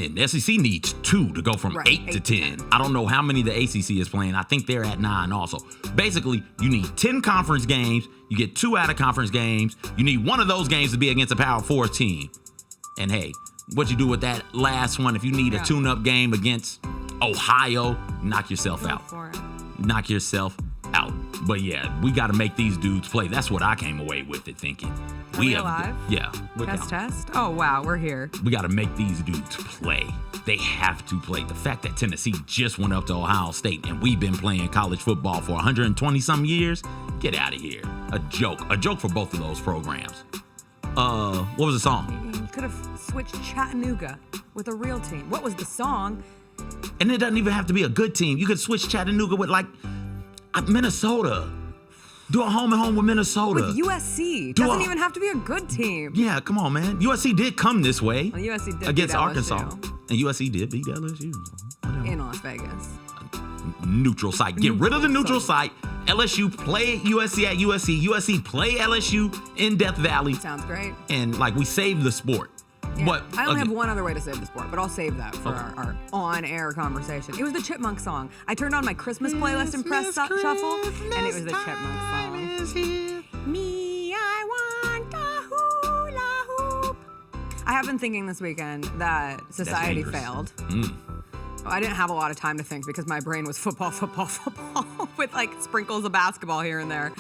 And the SEC needs 2 to go from 8 to 10. I don't know how many the ACC is playing. I think they're at 9 also. Basically, you need 10 conference games. You get 2 out-of-conference games. You need one of those games to be against a Power 4 team. And hey, what you do with that last one, if you need a tune-up game against Ohio, knock yourself out. Knock yourself out. But yeah, we got to make these dudes play. That's what I came away with it thinking. Are we alive? Yeah. Test. Oh, wow, we're here. We got to make these dudes play. They have to play. The fact that Tennessee just went up to Ohio State and we've been playing college football for 120-some years, get out of here. A joke for both of those programs. What was the song? You could have switched Chattanooga with a real team. What was the song? And it doesn't even have to be a good team. You could switch Chattanooga with like Minnesota. Do a home and home with Minnesota. With USC. Doesn't even have to be a good team. Yeah, come on, man. USC did come this way. Well, USC did against beat Arkansas. LSU. And USC did beat LSU. In Las Vegas. Neutral site. Get rid of the neutral site. LSU play USC at USC. USC play LSU in Death Valley. Sounds great. And like we saved the sport. Yeah. But I only have one other way to save the sport, but I'll save that for our on-air conversation. It was the Chipmunk song. I turned on my Christmas playlist and pressed shuffle, and it was the Chipmunk song. Me, I want a hula hoop. I have been thinking this weekend that society failed. I didn't have a lot of time to think because my brain was football, with like sprinkles of basketball here and there.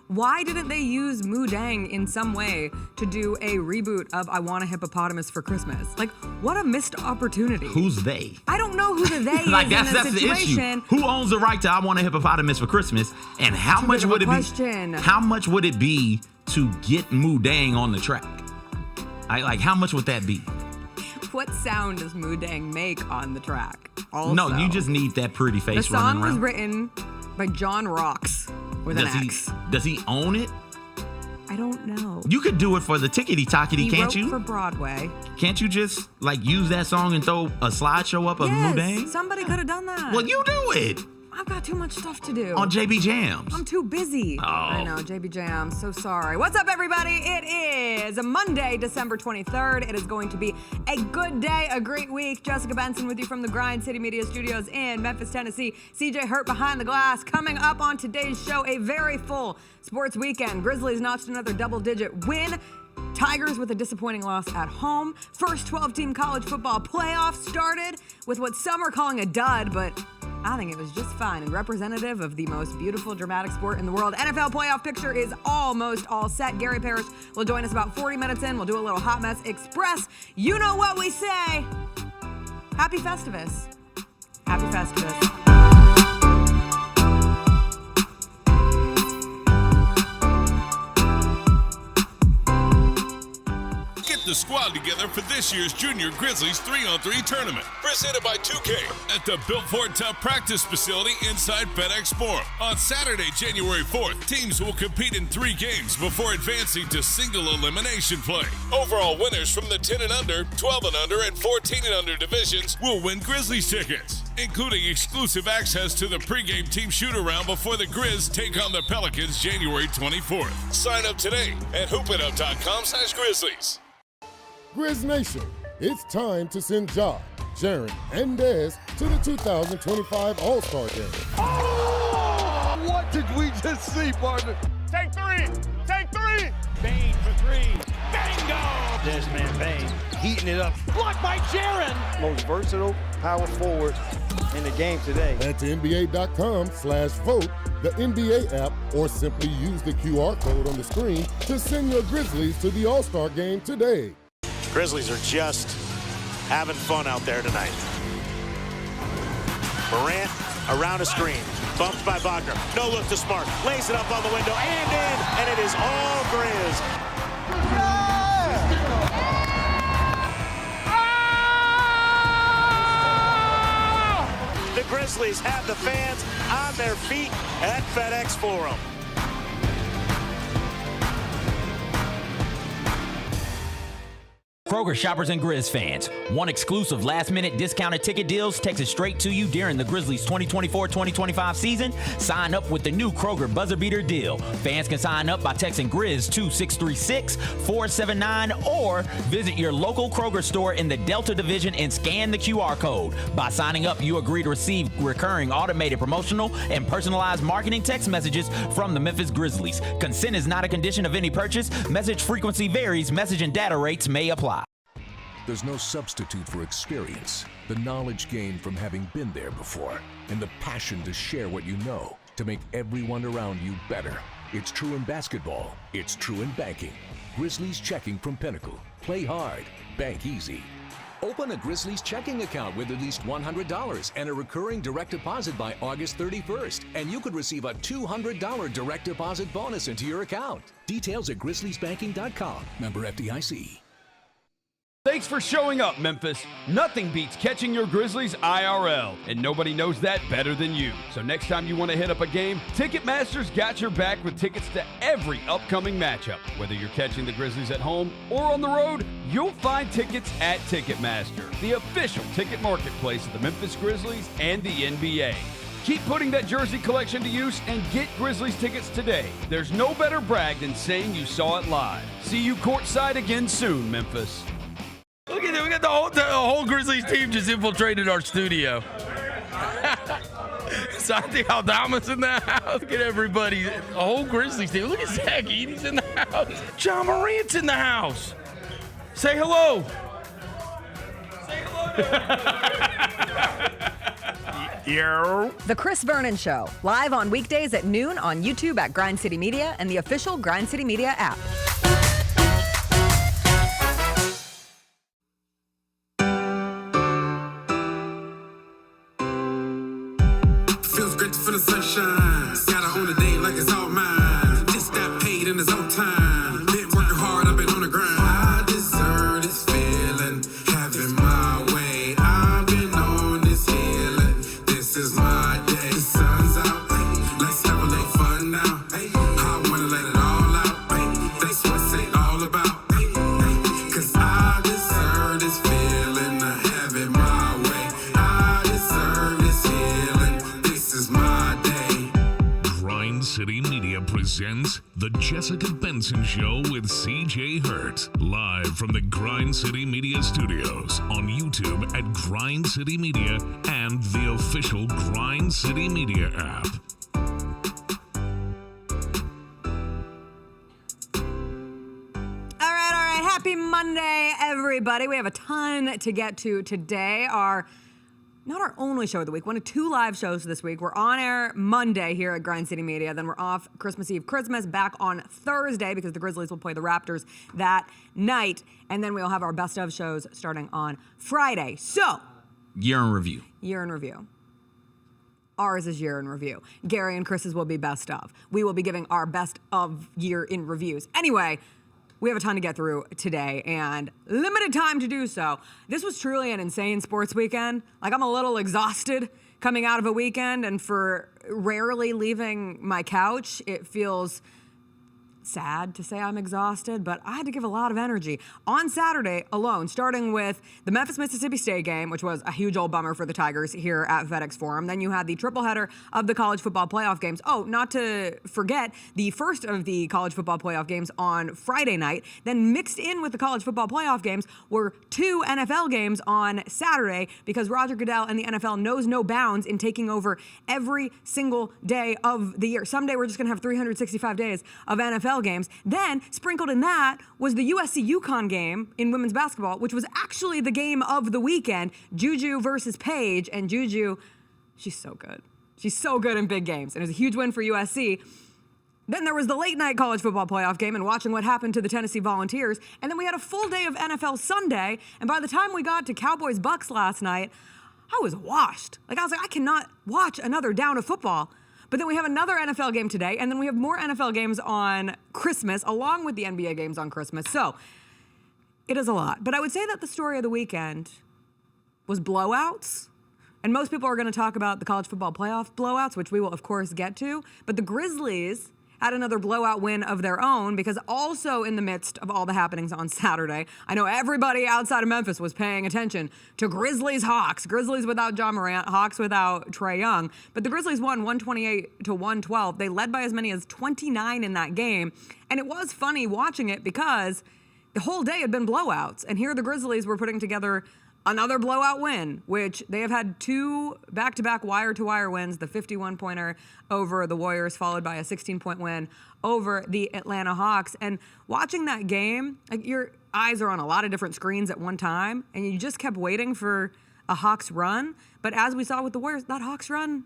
Why didn't they use Moo Dang in some way to do a reboot of I Want a Hippopotamus for Christmas? Like, what a missed opportunity. Who's they? I don't know who the they like is that's in this situation. The issue. Who owns the right to I Want a Hippopotamus for Christmas? And how much would it be? How much would it be to get Moo Dang on the track? How much would that be? What sound does Moo Dang make on the track? Also, no, you just need that pretty face running around. The song was written by John Rocks with an X. Does he own it? I don't know. You could do it for the tickety-tockety, can't you? He wrote for Broadway. Can't you just use that song and throw a slideshow up of Moo Dang? Somebody could have done that. Well, you do it. I've got too much stuff to do. On JB Jams. I'm too busy. Oh. I know, JB Jams. So sorry. What's up, everybody? It is Monday, December 23rd. It is going to be a good day, a great week. Jessica Benson with you from the Grind City Media Studios in Memphis, Tennessee. CJ Hurt behind the glass. Coming up on today's show, a very full sports weekend. Grizzlies notched another double-digit win. Tigers with a disappointing loss at home. First 12-team college football playoff started with what some are calling a dud, but I think it was just fine and representative of the most beautiful, dramatic sport in the world. NFL playoff picture is almost all set. Gary Parrish will join us about 40 minutes in. We'll do a little Hot Mess Express. You know what we say. Happy Festivus. Happy Festivus. The squad together for this year's Junior Grizzlies 3-on-3 tournament. Presented by 2K at the Built Ford Tough practice facility inside FedEx Forum. On Saturday, January 4th, teams will compete in 3 games before advancing to single elimination play. Overall winners from the 10 and under, 12 and under, and 14 and under divisions will win Grizzlies tickets, including exclusive access to the pregame team shoot-around before the Grizz take on the Pelicans January 24th. Sign up today at hoopitup.com/Grizzlies. Grizz Nation, it's time to send Ja, Jaren, and Dez to the 2025 All-Star Game. Oh! What did we just see, partner? Take 3! Take 3! Bane for 3. Bingo! This man Bane heating it up. Blocked by Jaren. Most versatile power forward in the game today. Head to NBA.com/vote, the NBA app, or simply use the QR code on the screen to send your Grizzlies to the All-Star Game today. Grizzlies are just having fun out there tonight. Morant around a screen, bumped by Wagner. No look to Smart, lays it up on the window and in, and it is all Grizz. The Grizzlies have the fans on their feet at FedEx Forum. Kroger shoppers and Grizz fans, one exclusive last-minute discounted ticket deals texted straight to you during the Grizzlies 2024-2025 season. Sign up with the new Kroger Buzzer Beater deal. Fans can sign up by texting Grizz to 636-479 or visit your local Kroger store in the Delta Division and scan the QR code. By signing up, you agree to receive recurring automated promotional and personalized marketing text messages from the Memphis Grizzlies. Consent is not a condition of any purchase. Message frequency varies. Message and data rates may apply. There's no substitute for experience, the knowledge gained from having been there before, and the passion to share what you know to make everyone around you better. It's true in basketball. It's true in banking. Grizzlies Checking from Pinnacle. Play hard. Bank easy. Open a Grizzlies checking account with at least $100 and a recurring direct deposit by August 31st, and you could receive a $200 direct deposit bonus into your account. Details at grizzliesbanking.com. Member FDIC. Thanks for showing up, Memphis. Nothing beats catching your Grizzlies IRL, and nobody knows that better than you. So next time you want to hit up a game, Ticketmaster's got your back with tickets to every upcoming matchup. Whether you're catching the Grizzlies at home or on the road, you'll find tickets at Ticketmaster, the official ticket marketplace of the Memphis Grizzlies and the NBA. Keep putting that jersey collection to use and get Grizzlies tickets today. There's no better brag than saying you saw it live. See you courtside again soon, Memphis. Look at that. We got the whole Grizzlies team just infiltrated our studio. Santi Aldama's in the house. Look at everybody. The whole Grizzlies team. Look at Zach Edey's in the house. John Morant's in the house. Say hello. Say hello. The Chris Vernon Show, live on weekdays at noon on YouTube at Grind City Media and the official Grind City Media app. Feels great to feel the sunshine. Gotta own the day like it's all mine. Just got paid in his own time. Been working hard, I've been on the grind. I deserve this feeling, having my way. I've been on this healing. This is my day. The sun's out, let's have a little fun now. I wanna let it all out. That's what it's all about. Cause I deserve this feeling, having my way. I deserve this healing. This is my day. Grind City Media presents The Jessica Benson Show with CJ Hurt. Live from the Grind City Media Studios on YouTube at Grind City Media and the official Grind City Media app. All right. Happy Monday, everybody. We have a ton to get to today. Not our only show of the week, one of two live shows this week. We're on air Monday here at Grind City Media. Then we're off Christmas Eve, back on Thursday because the Grizzlies will play the Raptors that night. And then we'll have our best of shows starting on Friday. So, Year in review. Ours is year in review. Gary and Chris's will be best of. We will be giving our best of year in reviews. Anyway, we have a ton to get through today and limited time to do so. This was truly an insane sports weekend. Like, I'm a little exhausted coming out of a weekend, and for rarely leaving my couch, it feels sad to say I'm exhausted, but I had to give a lot of energy. On Saturday alone, starting with the Memphis-Mississippi State game, which was a huge old bummer for the Tigers here at FedEx Forum. Then you had the triple header of the college football playoff games. Oh, not to forget the first of the college football playoff games on Friday night. Then mixed in with the college football playoff games were two NFL games on Saturday because Roger Goodell and the NFL knows no bounds in taking over every single day of the year. Someday we're just going to have 365 days of NFL games. Then sprinkled in that was the USC UConn game in women's basketball, which was actually the game of the weekend. Juju versus Paige, and Juju, she's so good. She's so good in big games, and it was a huge win for USC. Then there was the late night college football playoff game and watching what happened to the Tennessee Volunteers. And then we had a full day of NFL Sunday. And by the time we got to Cowboys Bucks last night, I was washed. I was like, I cannot watch another down of football. But then we have another NFL game today, and then we have more NFL games on Christmas, along with the NBA games on Christmas. So it is a lot. But I would say that the story of the weekend was blowouts. And most people are going to talk about the college football playoff blowouts, which we will, of course, get to. But the Grizzlies had another blowout win of their own, because also in the midst of all the happenings on Saturday, I know everybody outside of Memphis was paying attention to Grizzlies-Hawks. Grizzlies without Ja Morant, Hawks without Trae Young. But the Grizzlies won 128-112. They led by as many as 29 in that game. And it was funny watching it because the whole day had been blowouts. And here the Grizzlies were putting together another blowout win, which they have had 2 back-to-back wire-to-wire wins, the 51-pointer over the Warriors, followed by a 16-point win over the Atlanta Hawks. And watching that game, like, your eyes are on a lot of different screens at one time, and you just kept waiting for a Hawks run. But as we saw with the Warriors, that Hawks run,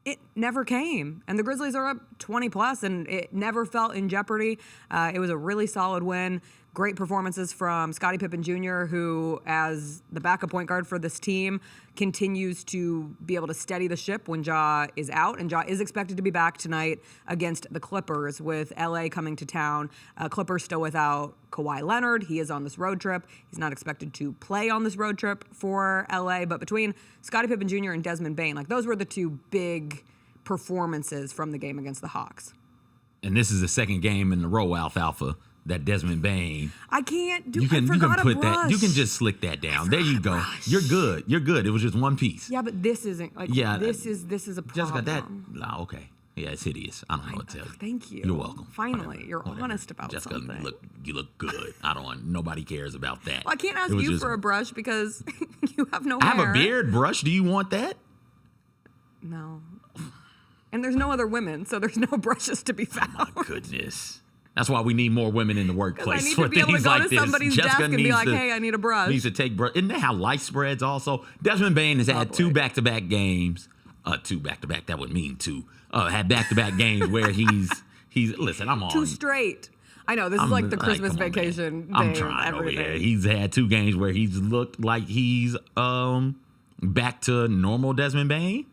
it never came. And the Grizzlies are up 20+, and it never felt in jeopardy. It was a really solid win. Great performances from Scottie Pippen Jr., who, as the backup point guard for this team, continues to be able to steady the ship when Ja is out. And Ja is expected to be back tonight against the Clippers, with LA coming to town. Clippers still without Kawhi Leonard. He is on this road trip. He's not expected to play on this road trip for LA. But between Scottie Pippen Jr. and Desmond Bane, like, those were the 2 big performances from the game against the Hawks. And this is the second game in a row, Alfalfa, that Desmond Bane. I can't do. You can put that. You can just slick that down. There you go. You're good. You're good. It was just one piece. Yeah, but this isn't like. Yeah, this is a problem. Jessica, okay. Yeah, it's hideous. I don't know what to tell you. Thank you. You're welcome. Finally, you're honest about Jessica, something. you look good. Nobody cares about that. Well, I can't ask you for a brush because you have no hair. I have a beard brush. Do you want that? No. And there's no other women, so there's no brushes to be found. Oh my goodness. That's why we need more women in the workplace. I need to be able to go to somebody's desk and be like, hey, I need a brush. Needs to take brush. Isn't that how life spreads also? Desmond Bane has had 2 back-to-back games. 2 back-to-back, that would mean 2. Had back-to-back games where he's listen, I'm on. 2 straight. I know, this is like the Christmas vacation. I'm trying over here. He's had 2 games where he's looked like he's back to normal Desmond Bane.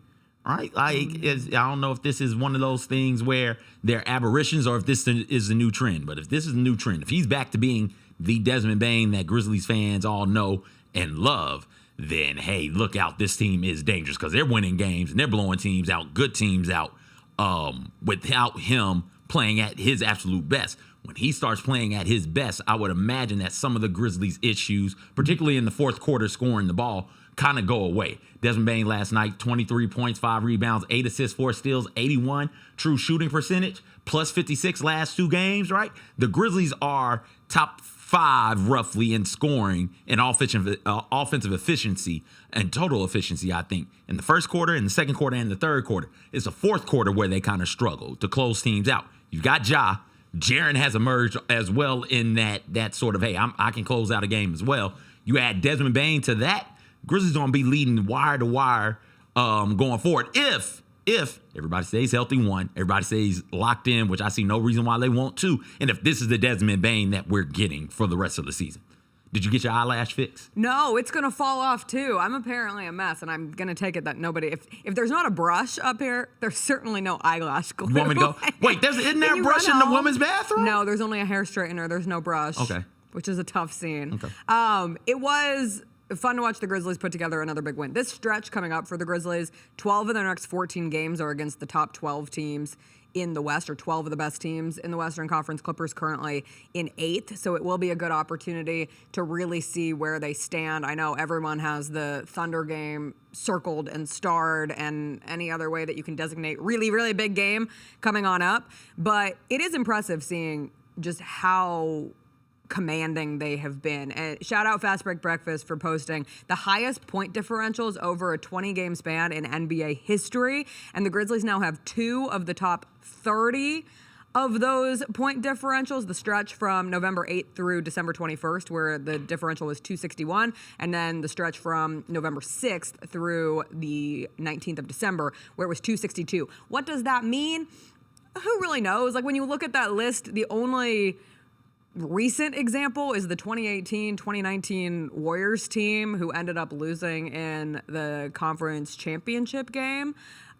Right? Like, I don't know if this is one of those things where they're aberrations or if this is the new trend. But if this is the new trend, if he's back to being the Desmond Bane that Grizzlies fans all know and love, then, hey, look out, this team is dangerous because they're winning games and they're blowing teams out, good teams out, without him playing at his absolute best. When he starts playing at his best, I would imagine that some of the Grizzlies' issues, particularly in the fourth quarter scoring the ball, kind of go away. Desmond Bane last night, 23 points, 5 rebounds, 8 assists, 4 steals, 81 true shooting percentage, plus 56 last 2 games, right? The Grizzlies are top 5 roughly in scoring and offensive efficiency and total efficiency, I think, in the first quarter, in the second quarter, and the third quarter. It's the fourth quarter where they kind of struggle to close teams out. You've got Ja. Jaren has emerged as well in that sort of, hey, I can close out a game as well. You add Desmond Bane to that, Grizzlies going to be leading wire to wire going forward. If everybody stays healthy, 1, everybody stays locked in, which I see no reason why they won't 2, and if this is the Desmond Bane that we're getting for the rest of the season. Did you get your eyelash fixed? No, it's going to fall off too. I'm apparently a mess, and I'm going to take it that nobody, if there's not a brush up here, there's certainly no eyelash glue. You want me to go? Wait, isn't there a brush in the women's bathroom? No, there's only a hair straightener. There's no brush. Okay. Which is a tough scene. Okay. It was fun to watch the Grizzlies put together another big win. This stretch coming up for the Grizzlies, 12 of their next 14 games are against the top 12 teams in the West, or 12 of the best teams in the Western Conference. Clippers currently in 8th, so it will be a good opportunity to really see where they stand. I know everyone has the Thunder game circled and starred and any other way that you can designate really, really big game coming on up, but it is impressive seeing just how commanding they have been. And shout out Fast Break Breakfast for posting the highest point differentials over a 20-game span in NBA history. And the Grizzlies now have 2 of the top 30 of those point differentials, the stretch from November 8th through December 21st, where the differential was 261, and then the stretch from November 6th through the 19th of December, where it was 262. What does that mean? Who really knows? Like, when you look at that list, the only recent example is the 2018-2019 Warriors team, who ended up losing in the conference championship game.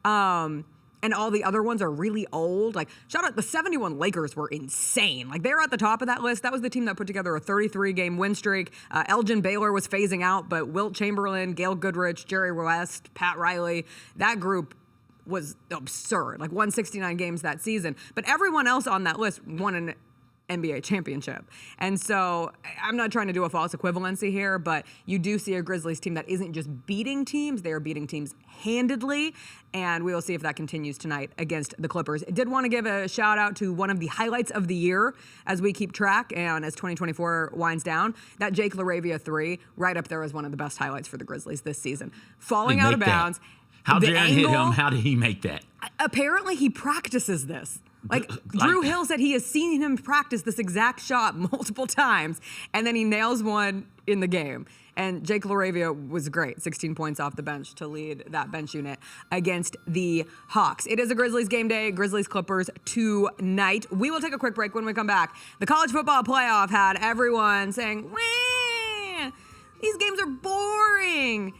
And all the other ones are really old. Like, shout out, the 71 Lakers were insane. Like, they're at the top of that list. That was the team that put together a 33-game win streak. Elgin Baylor was phasing out, but Wilt Chamberlain, Gail Goodrich, Jerry West, Pat Riley, that group was absurd, like 169 games that season. But everyone else on that list won an NBA championship. And so I'm not trying to do a false equivalency here, but you do see a Grizzlies team that isn't just beating teams, they are beating teams handedly, and we will see if that continues tonight against the Clippers. I did want to give a shout out to one of the highlights of the year as we keep track and as 2024 winds down. That Jake LaRavia 3 right up there as one of the best highlights for the Grizzlies this season. Falling out of bounds. How Jayden hit him? How did he make that? Apparently he practices this. Like Drew Hill said he has seen him practice this exact shot multiple times, and then he nails one in the game. And Jake LaRavia was great, 16 points off the bench to lead that bench unit against the Hawks. It is a Grizzlies game day, Grizzlies-Clippers tonight. We will take a quick break. When we come back, the college football playoff had everyone saying, "Wah, these games are boring."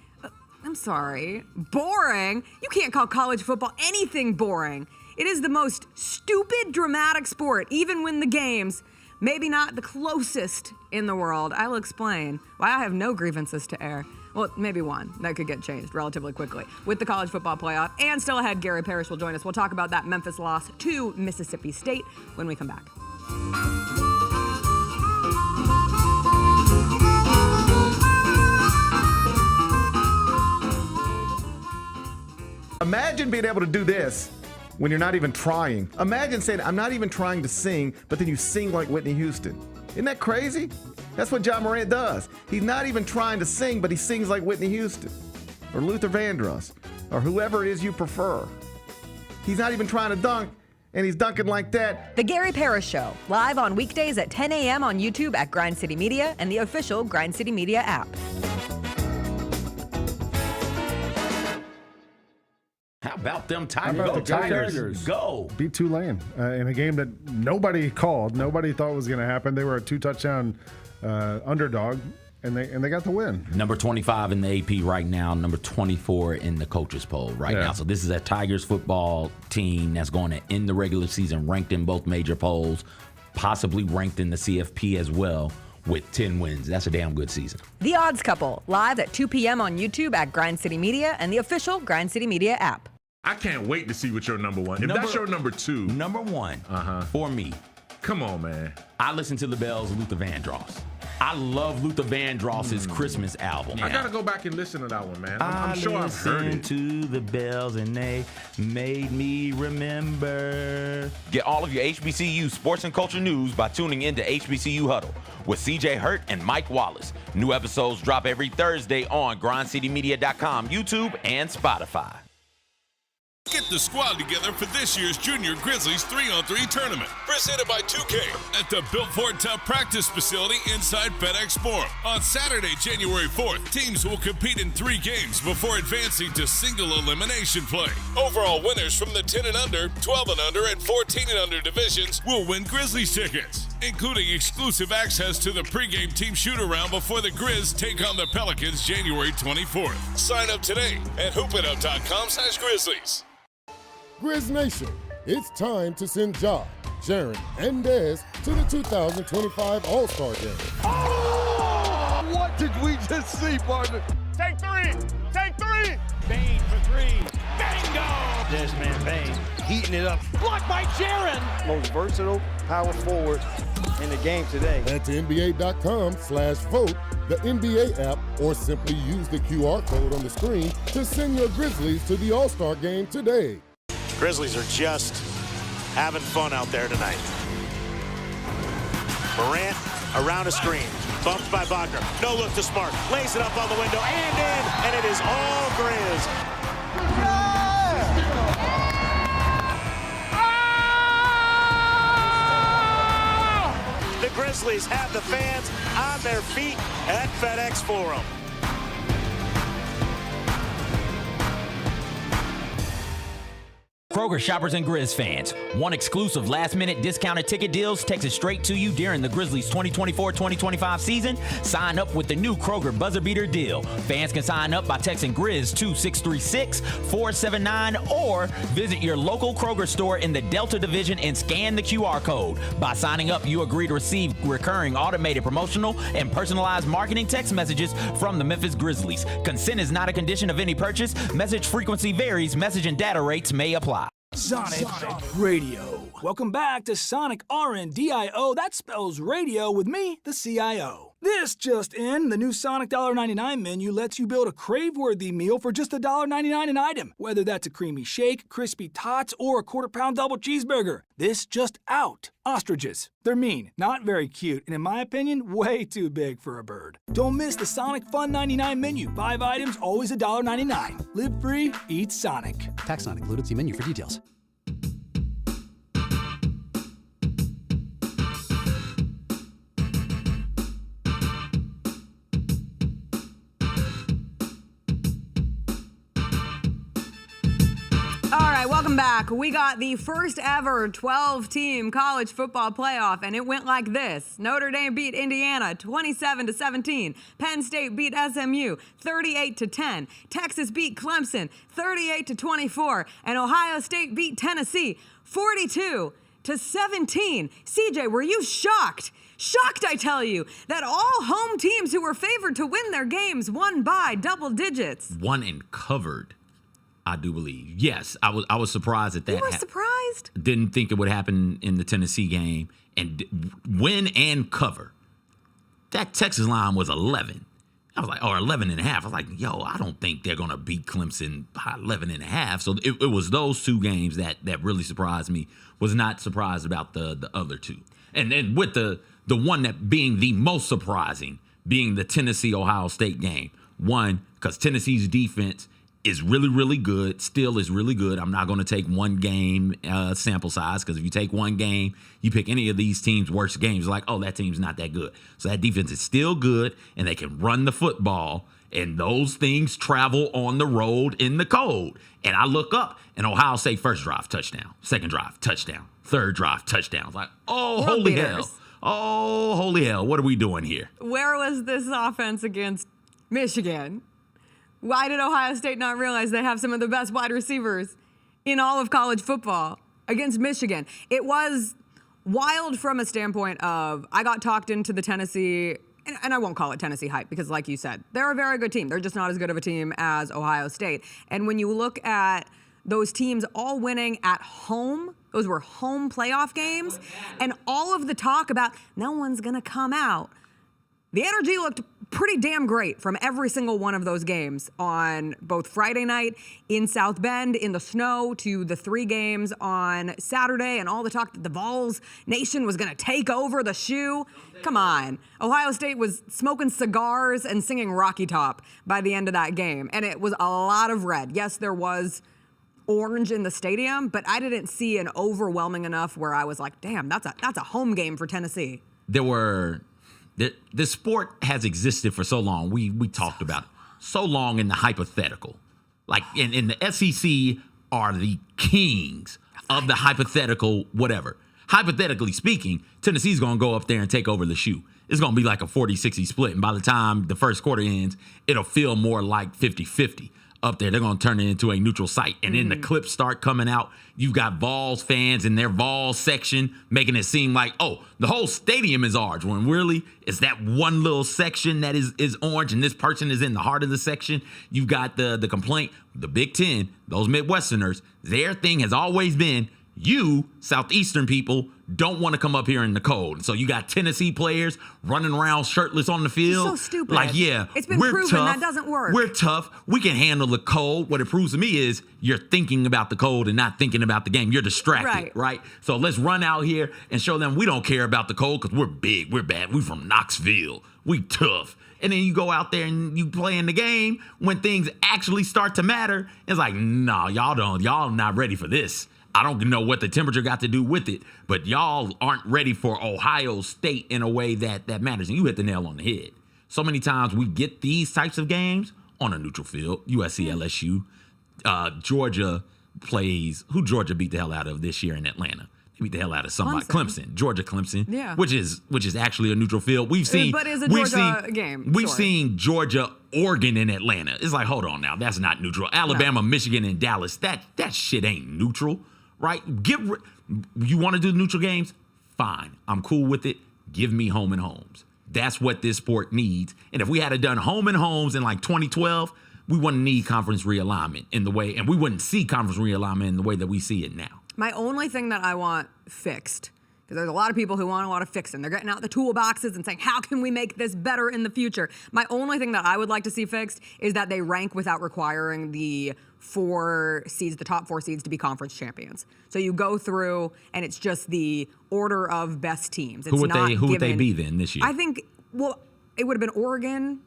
I'm sorry, boring? You can't call college football anything boring. It is the most stupid, dramatic sport, even when the games, maybe not the closest in the world. I will explain why I have no grievances to air. Well, maybe one. That could get changed relatively quickly with the college football playoff. And still ahead, Gary Parrish will join us. We'll talk about that Memphis loss to Mississippi State when we come back. Imagine being able to do this when you're not even trying. Imagine saying, I'm not even trying to sing, but then you sing like Whitney Houston. Isn't that crazy? That's what Ja Morant does. He's not even trying to sing, but he sings like Whitney Houston or Luther Vandross or whoever it is you prefer. He's not even trying to dunk, and he's dunking like that. The Gary Parrish Show, live on weekdays at 10 a.m. on YouTube at Grind City Media and the official Grind City Media app. How about them Tigers? Go. Beat Tulane in a game that nobody called. Nobody thought was going to happen. They were a 2-touchdown underdog, and they got the win. Number 25 in the AP right now, number 24 in the coaches poll right now. So this is a Tigers football team that's going to end the regular season ranked in both major polls, possibly ranked in the CFP as well, with 10 wins. That's a damn good season. The Odds Couple, live at 2 p.m. on YouTube at Grind City Media and the official Grind City Media app. I can't wait to see what your number one. If that's your number two. Number one for me. Come on, man. I listen to the Bells of Luther Vandross. I love Luther Vandross's Christmas album. I got to go back and listen to that one, man. I'm sure I've heard it. To the Bells and they made me remember. Get all of your HBCU sports and culture news by tuning in to HBCU Huddle with CJ Hurt and Mike Wallace. New episodes drop every Thursday on grindcitymedia.com, YouTube, and Spotify. Get the squad together for this year's Junior Grizzlies 3-on-3 tournament. Presented by 2K at the Built Ford Tough practice facility inside FedEx Forum. On Saturday, January 4th, teams will compete in 3 games before advancing to single elimination play. Overall winners from the 10 and under, 12 and under, and 14 and under divisions will win Grizzlies tickets, including exclusive access to the pregame team shoot-around before the Grizz take on the Pelicans January 24th. Sign up today at hoopitup.com/Grizzlies. Grizz Nation, it's time to send Ja, Sharon, and Dez to the 2025 All-Star Game. Oh! What did we just see, partner? Take 3. Take 3. Bain for 3. Bingo! This man, Bain, heating it up. Blocked by Sharon. Most versatile power forward in the game today. Head to NBA.com/vote, the NBA app, or simply use the QR code on the screen to send your Grizzlies to the All-Star Game today. Grizzlies are just having fun out there tonight. Morant around a screen, bumped by Wagner. No look to Smart, lays it up on the window and in, and it is all Grizz. The Grizzlies have the fans on their feet at FedEx Forum. Kroger shoppers and Grizz fans, one exclusive last-minute discounted ticket deals texted straight to you during the Grizzlies 2024-2025 season. Sign up with the new Kroger Buzzer Beater deal. Fans can sign up by texting Grizz to 636-479 or visit your local Kroger store in the Delta Division and scan the QR code. By signing up, you agree to receive recurring automated promotional and personalized marketing text messages from the Memphis Grizzlies. Consent is not a condition of any purchase. Message frequency varies. Message and data rates may apply. Sonic Radio. Welcome back to Sonic RNDIO. That spells radio with me, the CIO. This just in, the new Sonic $1.99 menu lets you build a crave-worthy meal for just $1.99 an item. Whether that's a creamy shake, crispy tots, or a quarter-pound double cheeseburger. This just out. Ostriches. They're mean, not very cute, and in my opinion, way too big for a bird. Don't miss the Sonic Fun 99 menu. 5 items, always $1.99. Live free, eat Sonic. Tax not included. See menu for details. Welcome back. We got the first ever 12-team college football playoff, and it went like this. Notre Dame beat Indiana 27-17. Penn State beat SMU 38-10. Texas beat Clemson 38-24. And Ohio State beat Tennessee 42-17. CJ, were you shocked? Shocked, I tell you, that all home teams who were favored to win their games won by double digits. Won and covered, I do believe. Yes, I was surprised at that. You were surprised? Didn't think it would happen in the Tennessee game and win and cover. That Texas line was 11. I was like, or 11 and a half. I was like, yo, I don't think they're going to beat Clemson by 11 and a half. So it was those two games that really surprised me. Was not surprised about the other two. And then with the one that being the most surprising being the Tennessee-Ohio State game. One, because Tennessee's defense is really, really good, still is really good. I'm not going to take one game sample size, because if you take one game, you pick any of these teams' worst games, like, oh, that team's not that good. So that defense is still good, and they can run the football, and those things travel on the road in the cold. And I look up, and Ohio State first drive, touchdown. Second drive, touchdown. Third drive, touchdown. It's like, oh, holy hell. Oh, holy hell. What are we doing here? Where was this offense against Michigan? Why did Ohio State not realize they have some of the best wide receivers in all of college football against Michigan? It was wild from a standpoint of, I got talked into the Tennessee, and I won't call it Tennessee hype, because like you said, they're a very good team. They're just not as good of a team as Ohio State. And when you look at those teams all winning at home, those were home playoff games, and all of the talk about no one's going to come out. The energy looked pretty damn great from every single one of those games on both Friday night in South Bend in the snow to the 3 games on Saturday, and all the talk that the Vols Nation was going to take over the shoe. Come on. Ohio State was smoking cigars and singing Rocky Top by the end of that game, and it was a lot of red. Yes, there was orange in the stadium, but I didn't see an overwhelming enough where I was like, damn, that's a home game for Tennessee. The sport has existed for so long. We talked about it so long in the hypothetical. Like in the SEC are the kings of the hypothetical whatever. Hypothetically speaking, Tennessee's going to go up there and take over the shoe. It's going to be like a 40-60 split. And by the time the first quarter ends, it'll feel more like 50-50. Up there, they're going to turn it into a neutral site. And then the clips start coming out. You've got Vols fans in their Vols section making it seem like, oh, the whole stadium is orange, when really it's that one little section that is orange, and this person is in the heart of the section. You've got the complaint, the Big Ten, those Midwesterners, their thing has always been, you, Southeastern people, don't want to come up here in the cold. So you got Tennessee players running around shirtless on the field. So stupid. Like, yeah, it's been we're proven tough. that doesn't work. We're tough. We can handle the cold. What it proves to me is you're thinking about the cold and not thinking about the game. You're distracted, right? So let's run out here and show them we don't care about the cold because we're big, we're bad. We're from Knoxville. We tough. And then you go out there and you play in the game when things actually start to matter. It's like, no, y'all not ready for this. I don't know what the temperature got to do with it, but y'all aren't ready for Ohio State in a way that matters. And you hit the nail on the head. So many times we get these types of games on a neutral field, USC, LSU, Georgia, plays who Georgia beat the hell out of this year in Atlanta. They beat the hell out of somebody. Clemson. Georgia Clemson. Yeah. Which is actually a neutral field. We've seen but it's a Georgia game. We've seen Georgia Oregon in Atlanta. It's like, hold on now, that's not neutral. Alabama, Michigan, and Dallas. That shit ain't neutral, right? You want to do neutral games? Fine. I'm cool with it. Give me home and homes. That's what this sport needs. And if we had done home and homes in like 2012, we wouldn't need conference realignment in the way, and we wouldn't see conference realignment in the way that we see it now. My only thing that I want fixed, because there's a lot of people who want a lot of fixing. They're getting out the toolboxes and saying, how can we make this better in the future? My only thing that I would like to see fixed is that they rank without requiring the top 4 seeds to be conference champions. So you go through and it's just the order of best teams. It's Who would they be then this year? I think, it would have been Oregon,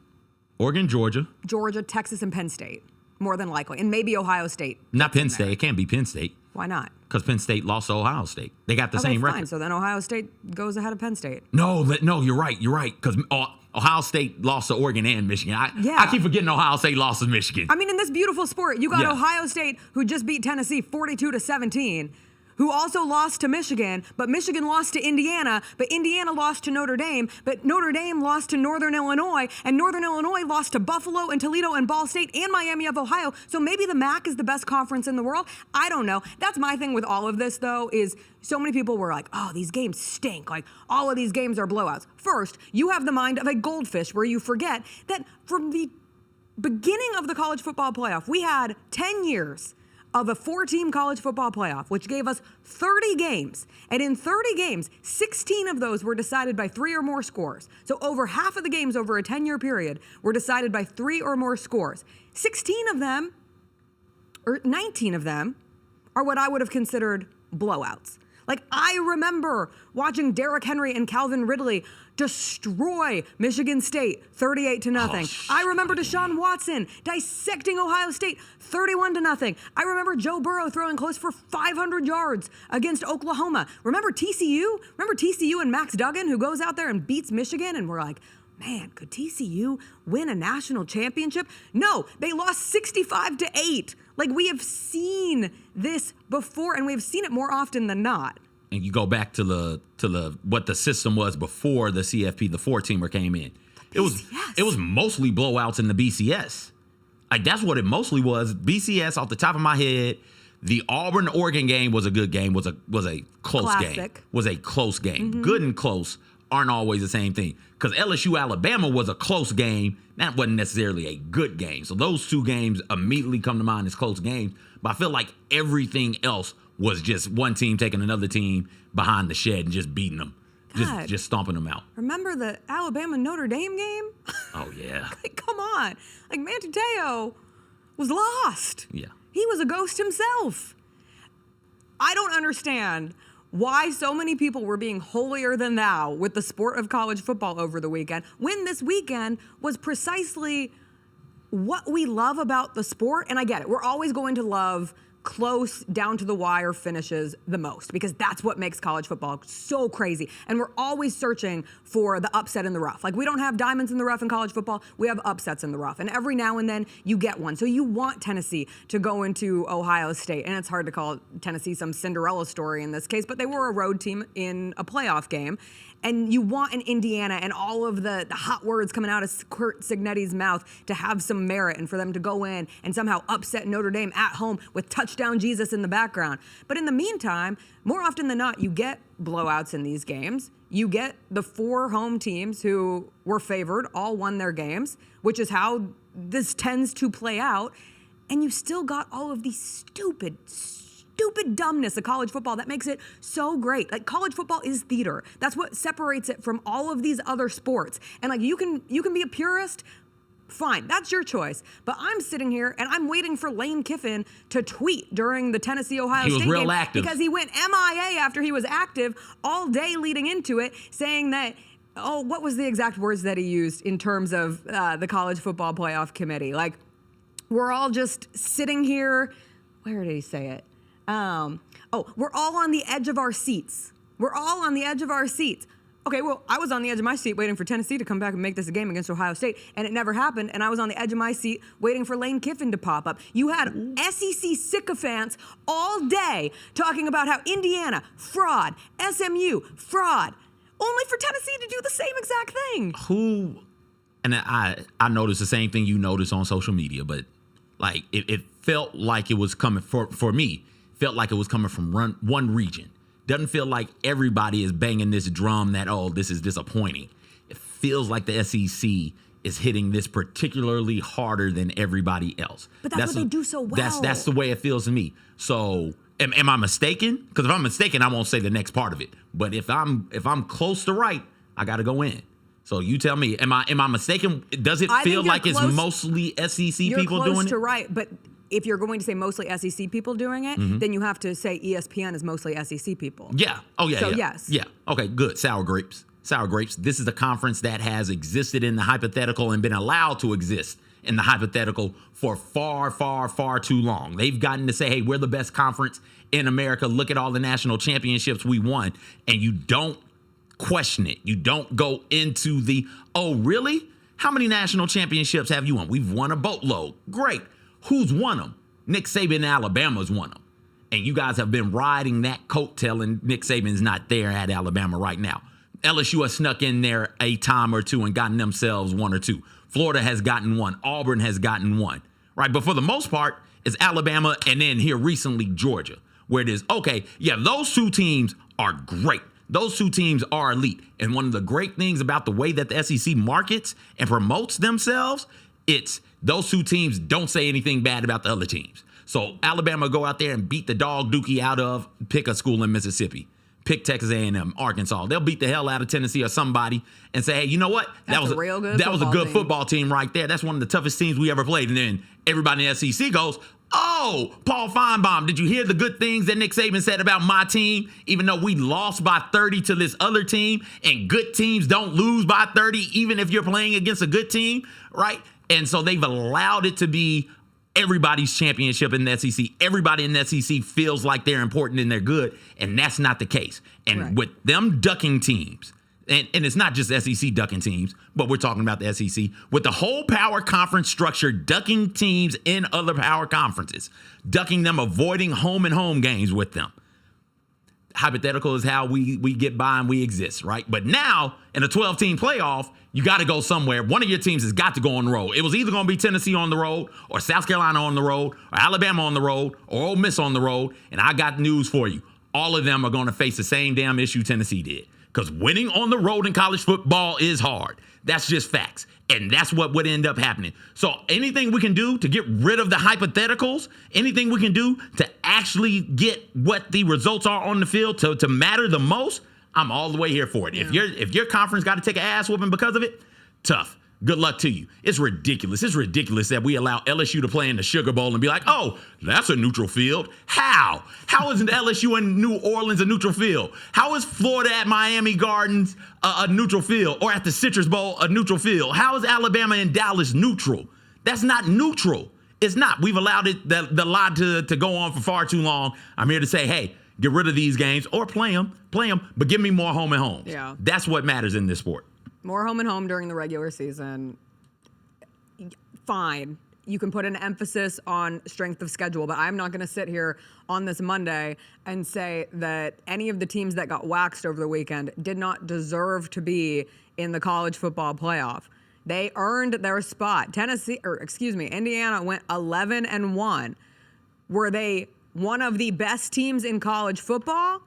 Georgia, Texas, and Penn State, more than likely. And maybe Ohio State. Not Penn State. It can't be Penn State. Why not? Because Penn State lost to Ohio State. They got the same record. Fine. So then Ohio State goes ahead of Penn State. No, you're right. You're right. Because Ohio State lost to Oregon and Michigan. I keep forgetting Ohio State lost to Michigan. I mean, in this beautiful sport, you got Ohio State, who just beat Tennessee 42-17, who also lost to Michigan, but Michigan lost to Indiana, but Indiana lost to Notre Dame, but Notre Dame lost to Northern Illinois, and Northern Illinois lost to Buffalo and Toledo and Ball State and Miami of Ohio. So maybe the MAC is the best conference in the world. I don't know. That's my thing with all of this, though, is so many people were like, oh, these games stink. Like, all of these games are blowouts. First, you have the mind of a goldfish where you forget that from the beginning of the college football playoff, we had 10 years of a 4-team college football playoff, which gave us 30 games. And in 30 games, 16 of those were decided by 3 or more scores. So over half of the games over a 10-year period were decided by 3 or more scores. 16 of them, or 19 of them, are what I would have considered blowouts. Like, I remember watching Derrick Henry and Calvin Ridley destroy Michigan State 38-0. I remember Deshaun Watson dissecting Ohio State 31-0. I remember Joe Burrow throwing close for 500 yards against Oklahoma. Remember TCU? Remember TCU and Max Duggan, who goes out there and beats Michigan, and we're like, man, could TCU win a national championship? No, they lost 65-8. Like, we have seen this before, and we've seen it more often than not. And you go back to the what the system was before the CFP, the 4-teamer came in. It was mostly blowouts in the BCS. Like, that's what it mostly was. BCS, off the top of my head, the Auburn-Oregon game was a good game, was a close game. Was a close game. Mm-hmm. Good and close aren't always the same thing. Because LSU-Alabama was a close game. That wasn't necessarily a good game. So those 2 games immediately come to mind as close games. But I feel like everything else was just one team taking another team behind the shed and just beating them. Just stomping them out. Remember the Alabama-Notre Dame game? Oh, yeah. Like, come on. Like, Manti Te'o was lost. Yeah. He was a ghost himself. I don't understand why so many people were being holier than thou with the sport of college football over the weekend, when this weekend was precisely what we love about the sport. And I get it. We're always going to love close, down to the wire finishes the most, because that's what makes college football so crazy. And we're always searching for the upset in the rough. Like, we don't have diamonds in the rough in college football. We have upsets in the rough. And every now and then you get one. So you want Tennessee to go into Ohio State. And it's hard to call Tennessee some Cinderella story in this case, but they were a road team in a playoff game. And you want an Indiana and all of the hot words coming out of Kurt Cignetti's mouth to have some merit, and for them to go in and somehow upset Notre Dame at home with touchdown Jesus in the background. But in the meantime, more often than not, you get blowouts in these games. You get the 4 home teams who were favored, all won their games, which is how this tends to play out. And you still got all of these stupid dumbness of college football that makes it so great. Like, college football is theater. That's what separates it from all of these other sports. And like, you can be a purist, fine, that's your choice. But I'm sitting here and I'm waiting for Lane Kiffin to tweet during the Tennessee-Ohio State game, active, because he went MIA after he was active all day leading into it, saying that, oh, what was the exact words that he used in terms of the college football playoff committee? Like, we're all just sitting here. Where did he say it? We're all on the edge of our seats. We're all on the edge of our seats. Okay, well, I was on the edge of my seat waiting for Tennessee to come back and make this a game against Ohio State, and it never happened, and I was on the edge of my seat waiting for Lane Kiffin to pop up. You had SEC sycophants all day talking about how Indiana, fraud, SMU, fraud, only for Tennessee to do the same exact thing. And I noticed the same thing you noticed on social media, but like it felt like it was coming, for me, felt like it was coming from one region. Doesn't feel like everybody is banging this drum that, oh, this is disappointing. It feels like the SEC is hitting this particularly harder than everybody else. But that's what they do so well. That's the way it feels to me. So am I mistaken? Because if I'm mistaken, I won't say the next part of it. But if I'm close to right, I got to go in. So you tell me, am I mistaken? Does it feel like it's mostly SEC people doing it? You're close to right, but if you're going to say mostly SEC people doing it, then you have to say ESPN is mostly SEC people. Yeah. Oh, yeah. So, yeah. yes. Yeah. Okay, good. Sour grapes. This is a conference that has existed in the hypothetical and been allowed to exist in the hypothetical for far, far, far too long. They've gotten to say, hey, we're the best conference in America. Look at all the national championships we won. And you don't question it. You don't go into the, oh, really? How many national championships have you won? We've won a boatload. Great. Who's won them? Nick Saban in Alabama's won them. And you guys have been riding that coattail, and Nick Saban's not there at Alabama right now. LSU has snuck in there a time or two and gotten themselves one or two. Florida has gotten one. Auburn has gotten one. Right? But for the most part, it's Alabama and then here recently Georgia, where it is, okay, yeah, those two teams are great. Those two teams are elite. And one of the great things about the way that the SEC markets and promotes themselves, it's those two teams don't say anything bad about the other teams. So Alabama go out there and beat the dog dookie out of, pick a school in Mississippi, pick Texas A&M, Arkansas. They'll beat the hell out of Tennessee or somebody and say, hey, you know what? That was a good football team right there. That's one of the toughest teams we ever played. And then everybody in the SEC goes, oh, Paul Feinbaum, did you hear the good things that Nick Saban said about my team? Even though we lost by 30 to this other team, and good teams don't lose by 30, even if you're playing against a good team, right? And so they've allowed it to be everybody's championship in the SEC. Everybody in the SEC feels like they're important and they're good, and that's not the case. And with them ducking teams, and it's not just SEC ducking teams, but we're talking about the SEC, with the whole power conference structure ducking teams in other power conferences, ducking them, avoiding home and home games with them. Hypothetical is how we get by and we exist, right? But now, in a 12-team playoff, you got to go somewhere. One of your teams has got to go on the road. It was either going to be Tennessee on the road, or South Carolina on the road, or Alabama on the road, or Ole Miss on the road. And I got news for you. All of them are going to face the same damn issue Tennessee did. Because winning on the road in college football is hard. That's just facts. And that's what would end up happening. So anything we can do to get rid of the hypotheticals, anything we can do to actually get what the results are on the field to matter the most, I'm all the way here for it. Yeah. If your conference got to take an ass whooping because of it, tough. Good luck to you. It's ridiculous. It's ridiculous that we allow LSU to play in the Sugar Bowl and be like, oh, that's a neutral field. How? How isn't LSU in New Orleans a neutral field? How is Florida at Miami Gardens a neutral field, or at the Citrus Bowl a neutral field? How is Alabama in Dallas neutral? That's not neutral. It's not. We've allowed it the lie to go on for far too long. I'm here to say, hey, get rid of these games or play them, but give me more home and homes. Yeah. That's what matters in this sport. More home and home during the regular season. Fine. You can put an emphasis on strength of schedule, but I'm not going to sit here on this Monday and say that any of the teams that got waxed over the weekend did not deserve to be in the college football playoff. They earned their spot. Indiana went 11-1. Were they one of the best teams in college football?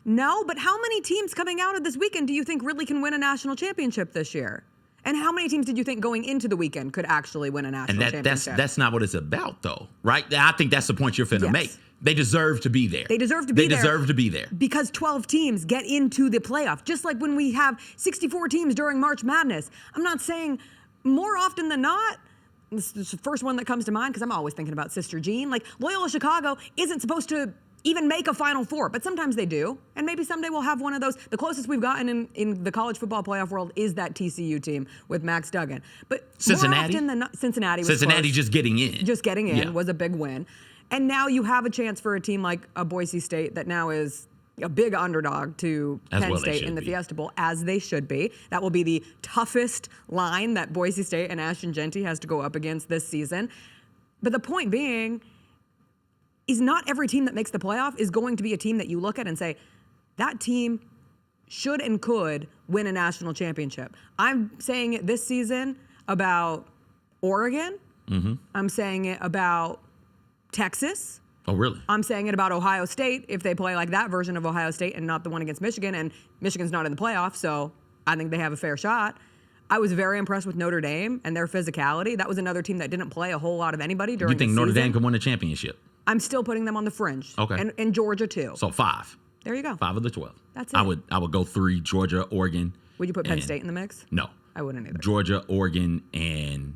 No, but how many teams coming out of this weekend do you think really can win a national championship this year? And how many teams did you think going into the weekend could actually win a national championship? That's not what it's about, though, right? I think that's the point you're finna make. They deserve to be there. They deserve to be there. Because 12 teams get into the playoff. Just like when we have 64 teams during March Madness. I'm not saying more often than not, this is the first one that comes to mind because I'm always thinking about Sister Jean. Like, Loyola Chicago isn't supposed to even make a Final Four, but sometimes they do. And maybe someday we'll have one of those. The closest we've gotten in the college football playoff world is that TCU team with Max Duggan. But Cincinnati? more often than not, Cincinnati close. Just getting in. Just getting in was a big win. And now you have a chance for a team like a Boise State that now is a big underdog to Penn State in the Fiesta Bowl, as they should be. That will be the toughest line that Boise State and Ashton Jeanty has to go up against this season. But the point being is not every team that makes the playoff is going to be a team that you look at and say, that team should and could win a national championship. I'm saying it this season about Oregon. Mm-hmm. I'm saying it about Texas. Oh, really? I'm saying it about Ohio State if they play like that version of Ohio State and not the one against Michigan. And Michigan's not in the playoff, so I think they have a fair shot. I was very impressed with Notre Dame and their physicality. That was another team that didn't play a whole lot of anybody during the season. You think Notre Dame can win a championship? I'm still putting them on the fringe. Okay. And Georgia, too. So 5. There you go. 5 of the 12. That's it. I would go 3, Georgia, Oregon. Would you put Penn State in the mix? No. I wouldn't either. Georgia, Oregon, and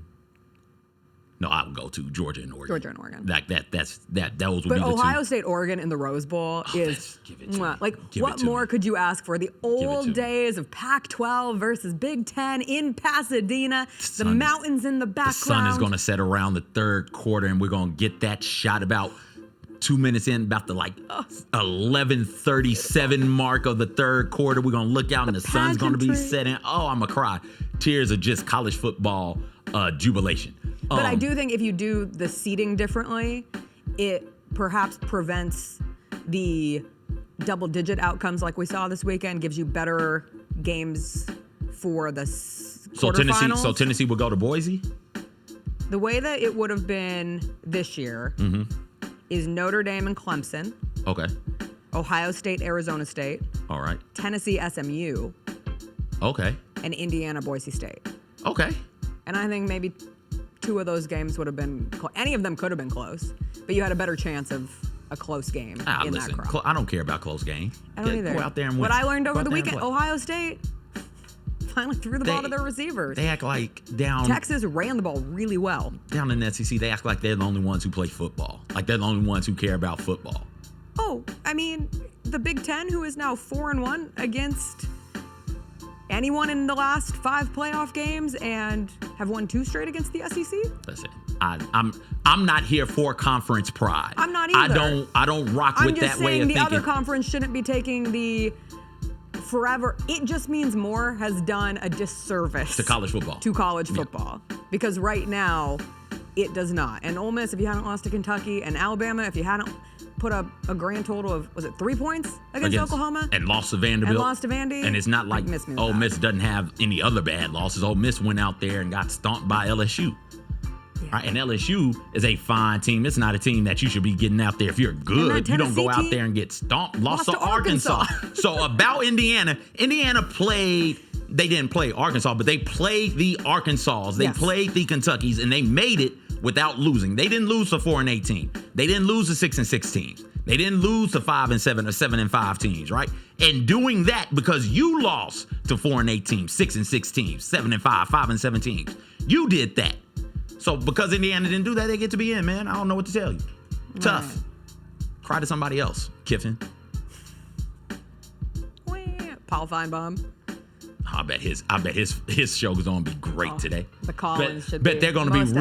no, I would go to Georgia and Oregon. Georgia and Oregon. Those would be the Ohio two. State, Oregon in the Rose Bowl is like, what more could you ask for? The old days of Pac-12 versus Big Ten in Pasadena, the mountains in the background. The sun is going to set around the third quarter, and we're going to get that shot about 2 minutes in, about the 11:37 mark of the third quarter. We're going to look out, and the sun's going to be setting. Oh, I'm going to cry. Tears of just college football jubilation. But I do think if you do the seeding differently, it perhaps prevents the double-digit outcomes like we saw this weekend, gives you better games for the quarterfinals. So Tennessee will go to Boise? The way that it would have been this year is Notre Dame and Clemson. Okay. Ohio State, Arizona State. All right. Tennessee, SMU. Okay. And Indiana, Boise State. Okay. And I think maybe 2 of those games would have been any of them could have been close, but you had a better chance of a close game in that crowd. I don't care about close games. I don't either. Go out there and win. What I learned over the weekend, Ohio State finally threw the ball to their receivers. They act like down. Texas ran the ball really well. Down in the SEC, they act like they're the only ones who play football. Like they're the only ones who care about football. Oh, I mean, the Big Ten, who is now 4-1 against anyone in the last 5 playoff games and have won 2 straight against the SEC? Listen, I'm not here for conference pride. I'm not either. I don't rock with that way of thinking. I'm just saying the other conference shouldn't be taking the forever. It just means more has done a disservice to college football. Because right now it does not. And Ole Miss, if you hadn't lost to Kentucky, and Alabama, if you hadn't put up a grand total of, was it 3 points against Oklahoma? And lost to Vanderbilt. And it's not like Ole Miss doesn't have any other bad losses. Ole Miss went out there and got stomped by LSU. Yeah. Right? And LSU is a fine team. It's not a team that you should be getting out there. If you're good, you don't go out there and get stomped. Lost to Arkansas. So about Indiana played, they didn't play Arkansas, but they played the Arkansas. They played the Kentuckys, and they made it without losing. They didn't lose to 4-8 teams. They didn't lose to 6-6 teams. They didn't lose to 5-7 or 7-5 teams, right? And doing that because you lost to 4-8 teams, 6-6 teams, 7-5, 5-7 teams. You did that. So because Indiana didn't do that, they get to be in, man. I don't know what to tell you. Tough. Right. Cry to somebody else, Kiffin. Paul Feinbaum. I bet his show is going to be great today. The call-ins should be Bet they're going to be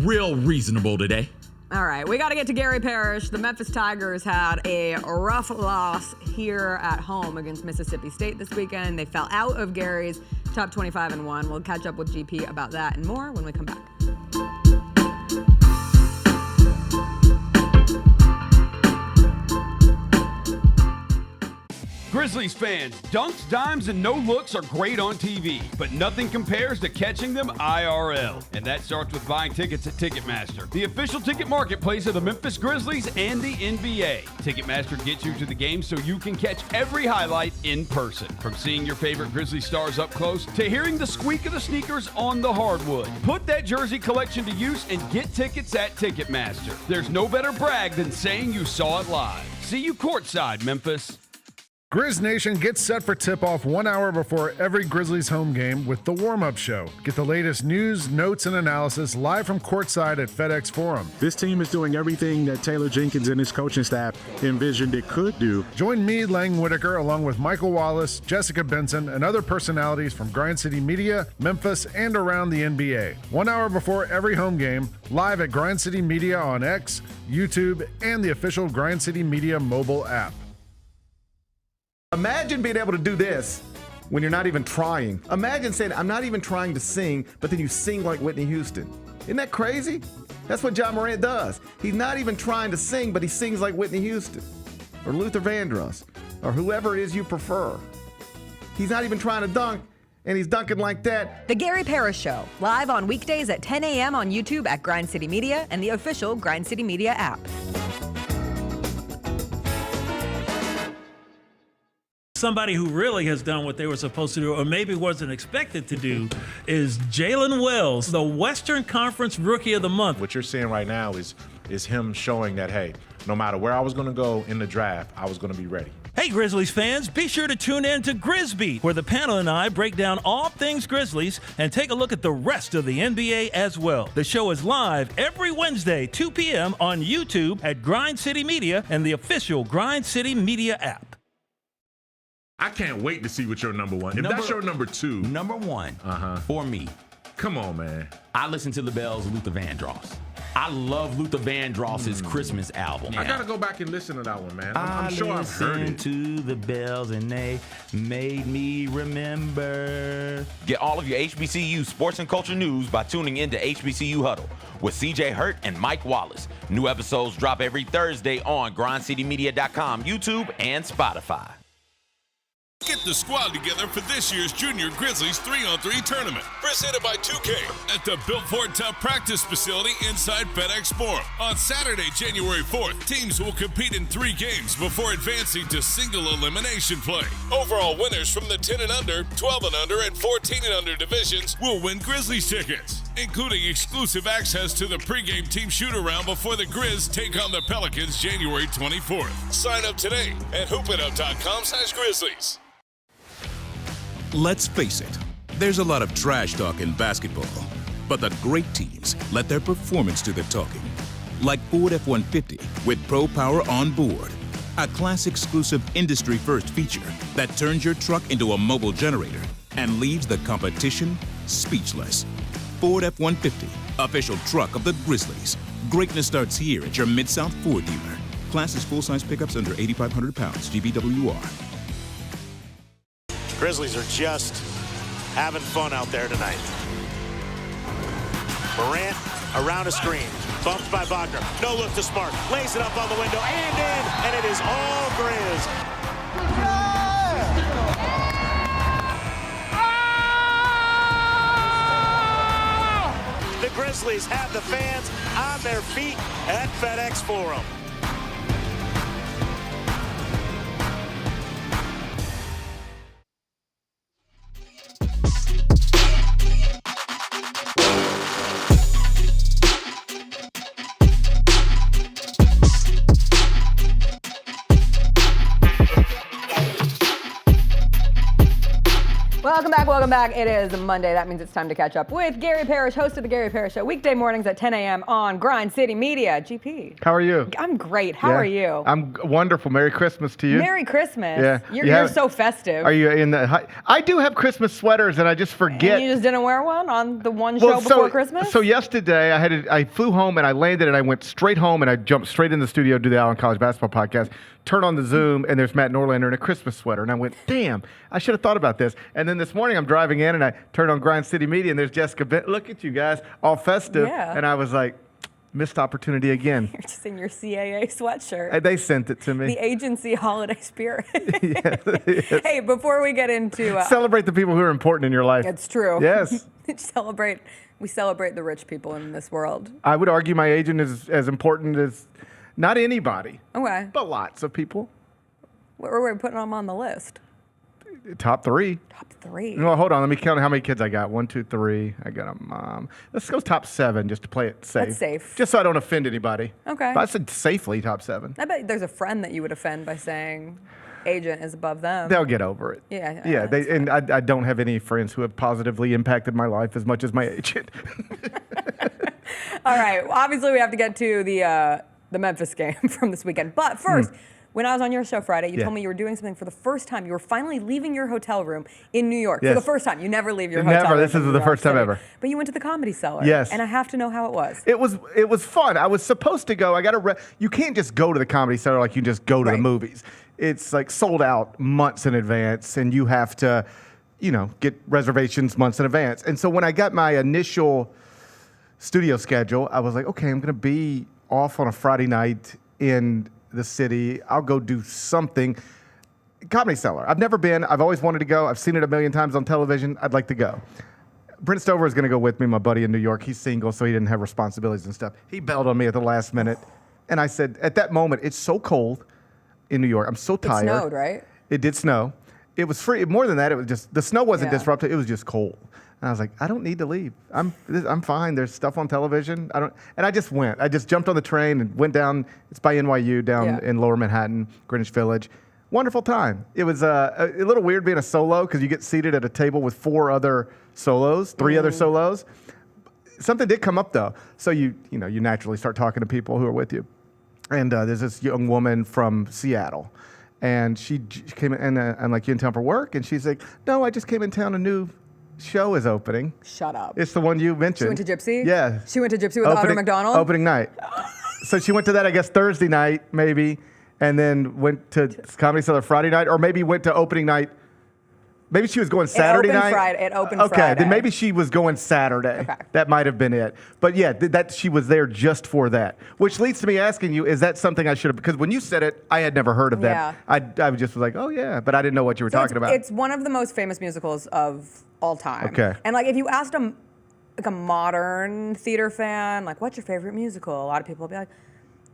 real reasonable today. All right, we got to get to Gary Parrish. The Memphis Tigers had a rough loss here at home against Mississippi State this weekend. They fell out of Gary's top 25-1. We'll catch up with GP about that and more when we come back. Grizzlies fans, dunks, dimes, and no-looks are great on TV, but nothing compares to catching them IRL. And that starts with buying tickets at Ticketmaster, the official ticket marketplace of the Memphis Grizzlies and the NBA. Ticketmaster gets you to the game so you can catch every highlight in person. From seeing your favorite Grizzly stars up close to hearing the squeak of the sneakers on the hardwood. Put that jersey collection to use and get tickets at Ticketmaster. There's no better brag than saying you saw it live. See you courtside, Memphis. Grizz Nation gets set for tip-off 1 hour before every Grizzlies home game with the warm-up show. Get the latest news, notes, and analysis live from courtside at FedEx Forum. This team is doing everything that Taylor Jenkins and his coaching staff envisioned it could do. Join me, Lang Whitaker, along with Michael Wallace, Jessica Benson, and other personalities from Grind City Media, Memphis, and around the NBA. 1 hour before every home game, live at Grind City Media on X, YouTube, and the official Grind City Media mobile app. Imagine being able to do this when you're not even trying. Imagine saying, I'm not even trying to sing, but then you sing like Whitney Houston. Isn't that crazy? That's what Ja Morant does. He's not even trying to sing, but he sings like Whitney Houston or Luther Vandross or whoever it is you prefer. He's not even trying to dunk, and he's dunking like that. The Gary Parrish Show, live on weekdays at 10 a.m. on YouTube at Grind City Media and the official Grind City Media app. Somebody who really has done what they were supposed to do, or maybe wasn't expected to do, is Jaylen Wells, the Western Conference Rookie of the Month. What you're seeing right now is him showing that, hey, no matter where I was going to go in the draft, I was going to be ready. Hey, Grizzlies fans, be sure to tune in to Grizzbeat, where the panel and I break down all things Grizzlies and take a look at the rest of the NBA as well. The show is live every Wednesday, 2 p.m. on YouTube at Grind City Media and the official Grind City Media app. I can't wait to see what your number one. If that's your number two. Number one for me. Come on, man. I listen to the Bells of Luther Vandross. I love Luther Vandross's Christmas album. I got to go back and listen to that one, man. I'm sure I've heard it. To the Bells and they made me remember. Get all of your HBCU sports and culture news by tuning in to HBCU Huddle with CJ Hurt and Mike Wallace. New episodes drop every Thursday on grindcitymedia.com, YouTube, and Spotify. Get the squad together for this year's Junior Grizzlies 3-on-3 tournament. Presented by 2K at the Built Ford Tough practice facility inside FedEx Forum. On Saturday, January 4th, teams will compete in 3 games before advancing to single elimination play. Overall winners from the 10 and under, 12 and under, and 14 and under divisions will win Grizzlies tickets, including exclusive access to the pregame team shoot-around before the Grizz take on the Pelicans January 24th. Sign up today at hoopitup.com/Grizzlies. Let's face it, there's a lot of trash talk in basketball, but the great teams let their performance do the talking. Like Ford F-150 with Pro Power on board, a class-exclusive industry-first feature that turns your truck into a mobile generator and leaves the competition speechless. Ford F-150, official truck of the Grizzlies. Greatness starts here at your Mid-South Ford dealer. Class is full-size pickups under 8,500 pounds, GVWR. Grizzlies are just having fun out there tonight. Morant around a screen, bumped by Wagner. No look to Smart, lays it up on the window and in, and it is all Grizz. The Grizzlies have the fans on their feet at FedEx Forum. Welcome back. It is Monday. That means it's time to catch up with Gary Parrish, host of the Gary Parrish Show, weekday mornings at 10 a.m. on Grind City Media. GP. How are you? I'm great. How are you? I'm wonderful. Merry Christmas to you. Merry Christmas. Yeah. You're so festive. Are you in the? I do have Christmas sweaters, and I just forget. And you just didn't wear one on the one show before Christmas? So yesterday I flew home and I landed and I went straight home and I jumped straight in the studio to do the Allen College Basketball Podcast. Turn on the Zoom and there's Matt Norlander in a Christmas sweater. And I went, damn, I should have thought about this. And then this morning I'm driving in and I turned on Grind City Media and there's Jessica Benson. Look at you guys, all festive. Yeah. And I was like, missed opportunity again. You're just in your CAA sweatshirt. They sent it to me. The agency holiday spirit. Yes. Hey, before we get into... celebrate the people who are important in your life. It's true. Yes. We celebrate the rich people in this world. I would argue my agent is as important as... Not anybody. Okay. But lots of people. What were we putting them on the list? Top 3. Top 3. No, hold on. Let me count how many kids I got. 1, 2, 3. I got a mom. Let's go top 7 just to play it safe. That's safe. Just so I don't offend anybody. Okay. But I said safely top 7. I bet there's a friend that you would offend by saying agent is above them. They'll get over it. Yeah. And I don't have any friends who have positively impacted my life as much as my agent. All right. Well, obviously, we have to get to the Memphis game from this weekend. But first, when I was on your show Friday, you told me you were doing something for the first time. You were finally leaving your hotel room in New York for the first time. You never leave your hotel room. Never. This is the first time ever. But you went to the Comedy Cellar. Yes. And I have to know how it was. It was fun. I was supposed to go. You can't just go to the Comedy Cellar like you just go to the movies. it's like sold out months in advance, and you have to, get reservations months in advance. And so when I got my initial studio schedule, I was like, okay, I'm going to be off on a Friday night in the city. I'll go do something. Comedy Cellar. I've never been. I've always wanted to go. I've seen it a million times on television. I'd like to go. Brent Stover is going to go with me, my buddy in New York. He's single, so he didn't have responsibilities and stuff. He bailed on me at the last minute. And I said, at that moment, it's so cold in New York. I'm so tired. It snowed, right? It did snow. It was free. More than that, it was just, the snow wasn't disrupted. It was just cold. And I was like, I don't need to leave. I'm fine. There's stuff on television. And I just went. I just jumped on the train and went down. It's by NYU down in Lower Manhattan, Greenwich Village. Wonderful time. It was a little weird being a solo because you get seated at a table with three other solos. Something did come up though. So you naturally start talking to people who are with you. And there's this young woman from Seattle. And she came in, and I'm like, you in town for work? And she's like, no, I just came in town. A new show is opening. Shut up. It's the one you mentioned. She went to Gypsy? Yeah. She went to Gypsy with Audra McDonald? Opening night. So she went to that, I guess, Thursday night, maybe, and then went to Comedy Cellar Friday night, or maybe went to opening night. Maybe she was going Saturday night. It opened okay, Friday. Then maybe she was going Saturday. Okay. That might have been it. But yeah, that she was there just for that. Which leads to me asking you, is that something I should have? Because when you said it, I had never heard of that. Yeah. I just was like, oh yeah, but I didn't know what you were talking about. It's one of the most famous musicals of all time. Okay. And like, if you asked a modern theater fan, like, what's your favorite musical? A lot of people will be like,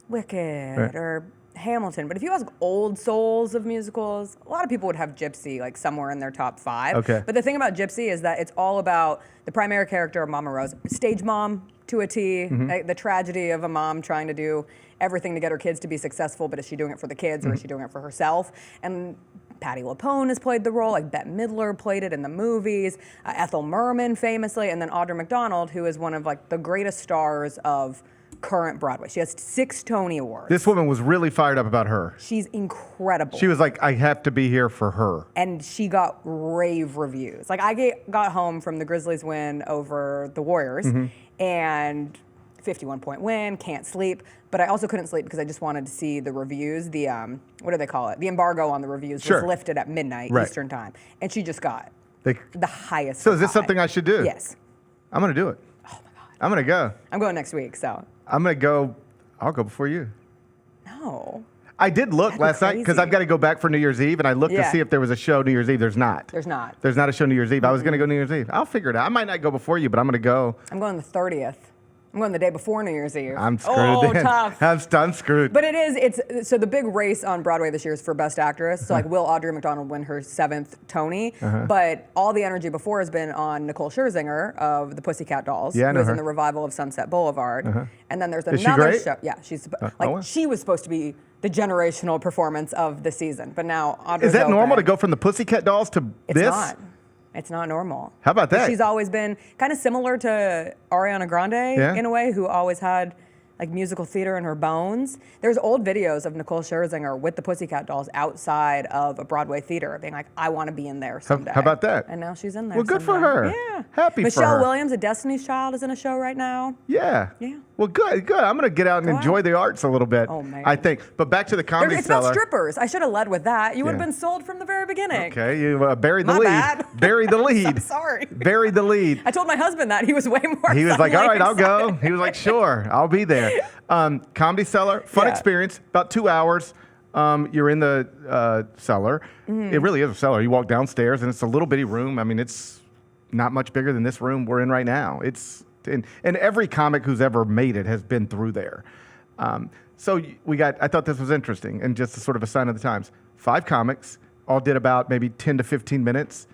Wicked or Hamilton. But if you ask old souls of musicals, a lot of people would have Gypsy like somewhere in their top 5. Okay. But the thing about Gypsy is that it's all about the primary character of Mama Rose, stage mom to a T, the tragedy of a mom trying to do everything to get her kids to be successful, but is she doing it for the kids or is she doing it for herself? And Patti LuPone has played the role, like Bette Midler played it in the movies, Ethel Merman famously, and then Audra McDonald, who is one of like the greatest stars of current Broadway. She has 6 Tony Awards. This woman was really fired up about her. She's incredible. She was like, I have to be here for her. And she got rave reviews. Like, I got home from the Grizzlies win over the Warriors, and 51-point win, can't sleep. But I also couldn't sleep because I just wanted to see the reviews. The, what do they call it? The embargo on the reviews was lifted at midnight Eastern time. And she just got the highest. So is this something I should do? Yes. I'm going to do it. Oh, my God. I'm going to go. I'm going next week, so. I'm going to go. I'll go before you. No. I did look last night because I've got to go back for New Year's Eve, and I looked to see if there was a show New Year's Eve. There's not. There's not. There's not a show New Year's Eve. I was going to go New Year's Eve. I'll figure it out. I might not go before you, but I'm going to go. I'm going the 30th. I'm going the day before New Year's Eve. I'm screwed. Tough. I'm screwed. But so the big race on Broadway this year is for Best Actress. So like, will Audra McDonald win her 7th Tony? But all the energy before has been on Nicole Scherzinger of the Pussycat Dolls, who was in the revival of Sunset Boulevard. And then there's another show. Yeah, she's she was supposed to be the generational performance of the season, but now Audra's Is that normal to go from the Pussycat Dolls to it's this? Not. It's not normal. How about that? She's always been kind of similar to Ariana Grande in a way, who always had like musical theater in her bones. There's old videos of Nicole Scherzinger with the Pussycat Dolls outside of a Broadway theater being like, I want to be in there someday. How about that? And now she's in there. Well, good someday. for her. Yeah. Happy Michelle for her. Williams, a Destiny's Child, is in a show right now. Yeah. Yeah. Well, good. I'm going to get out and enjoy the arts a little bit. Oh, man. I think. But back to the Comedy It's Cellar. not strippers. I should have led with that. You would have been sold from the very beginning. Okay, you buried the My lead. bad. Buried the lead. I'm sorry. Buried the lead. I told my husband that. He was way more He was like, all right, I'll excited. go. He was like, sure, I'll be there. Comedy Cellar, fun experience, about 2 hours. You're in the cellar. It really is a cellar. You walk downstairs, and it's a little bitty room. I mean, it's not much bigger than this room we're in right now. And every comic who's ever made it has been through there. So I thought this was interesting, and just sort of a sign of the times. 5 comics, all did about maybe 10 to 15 minutes.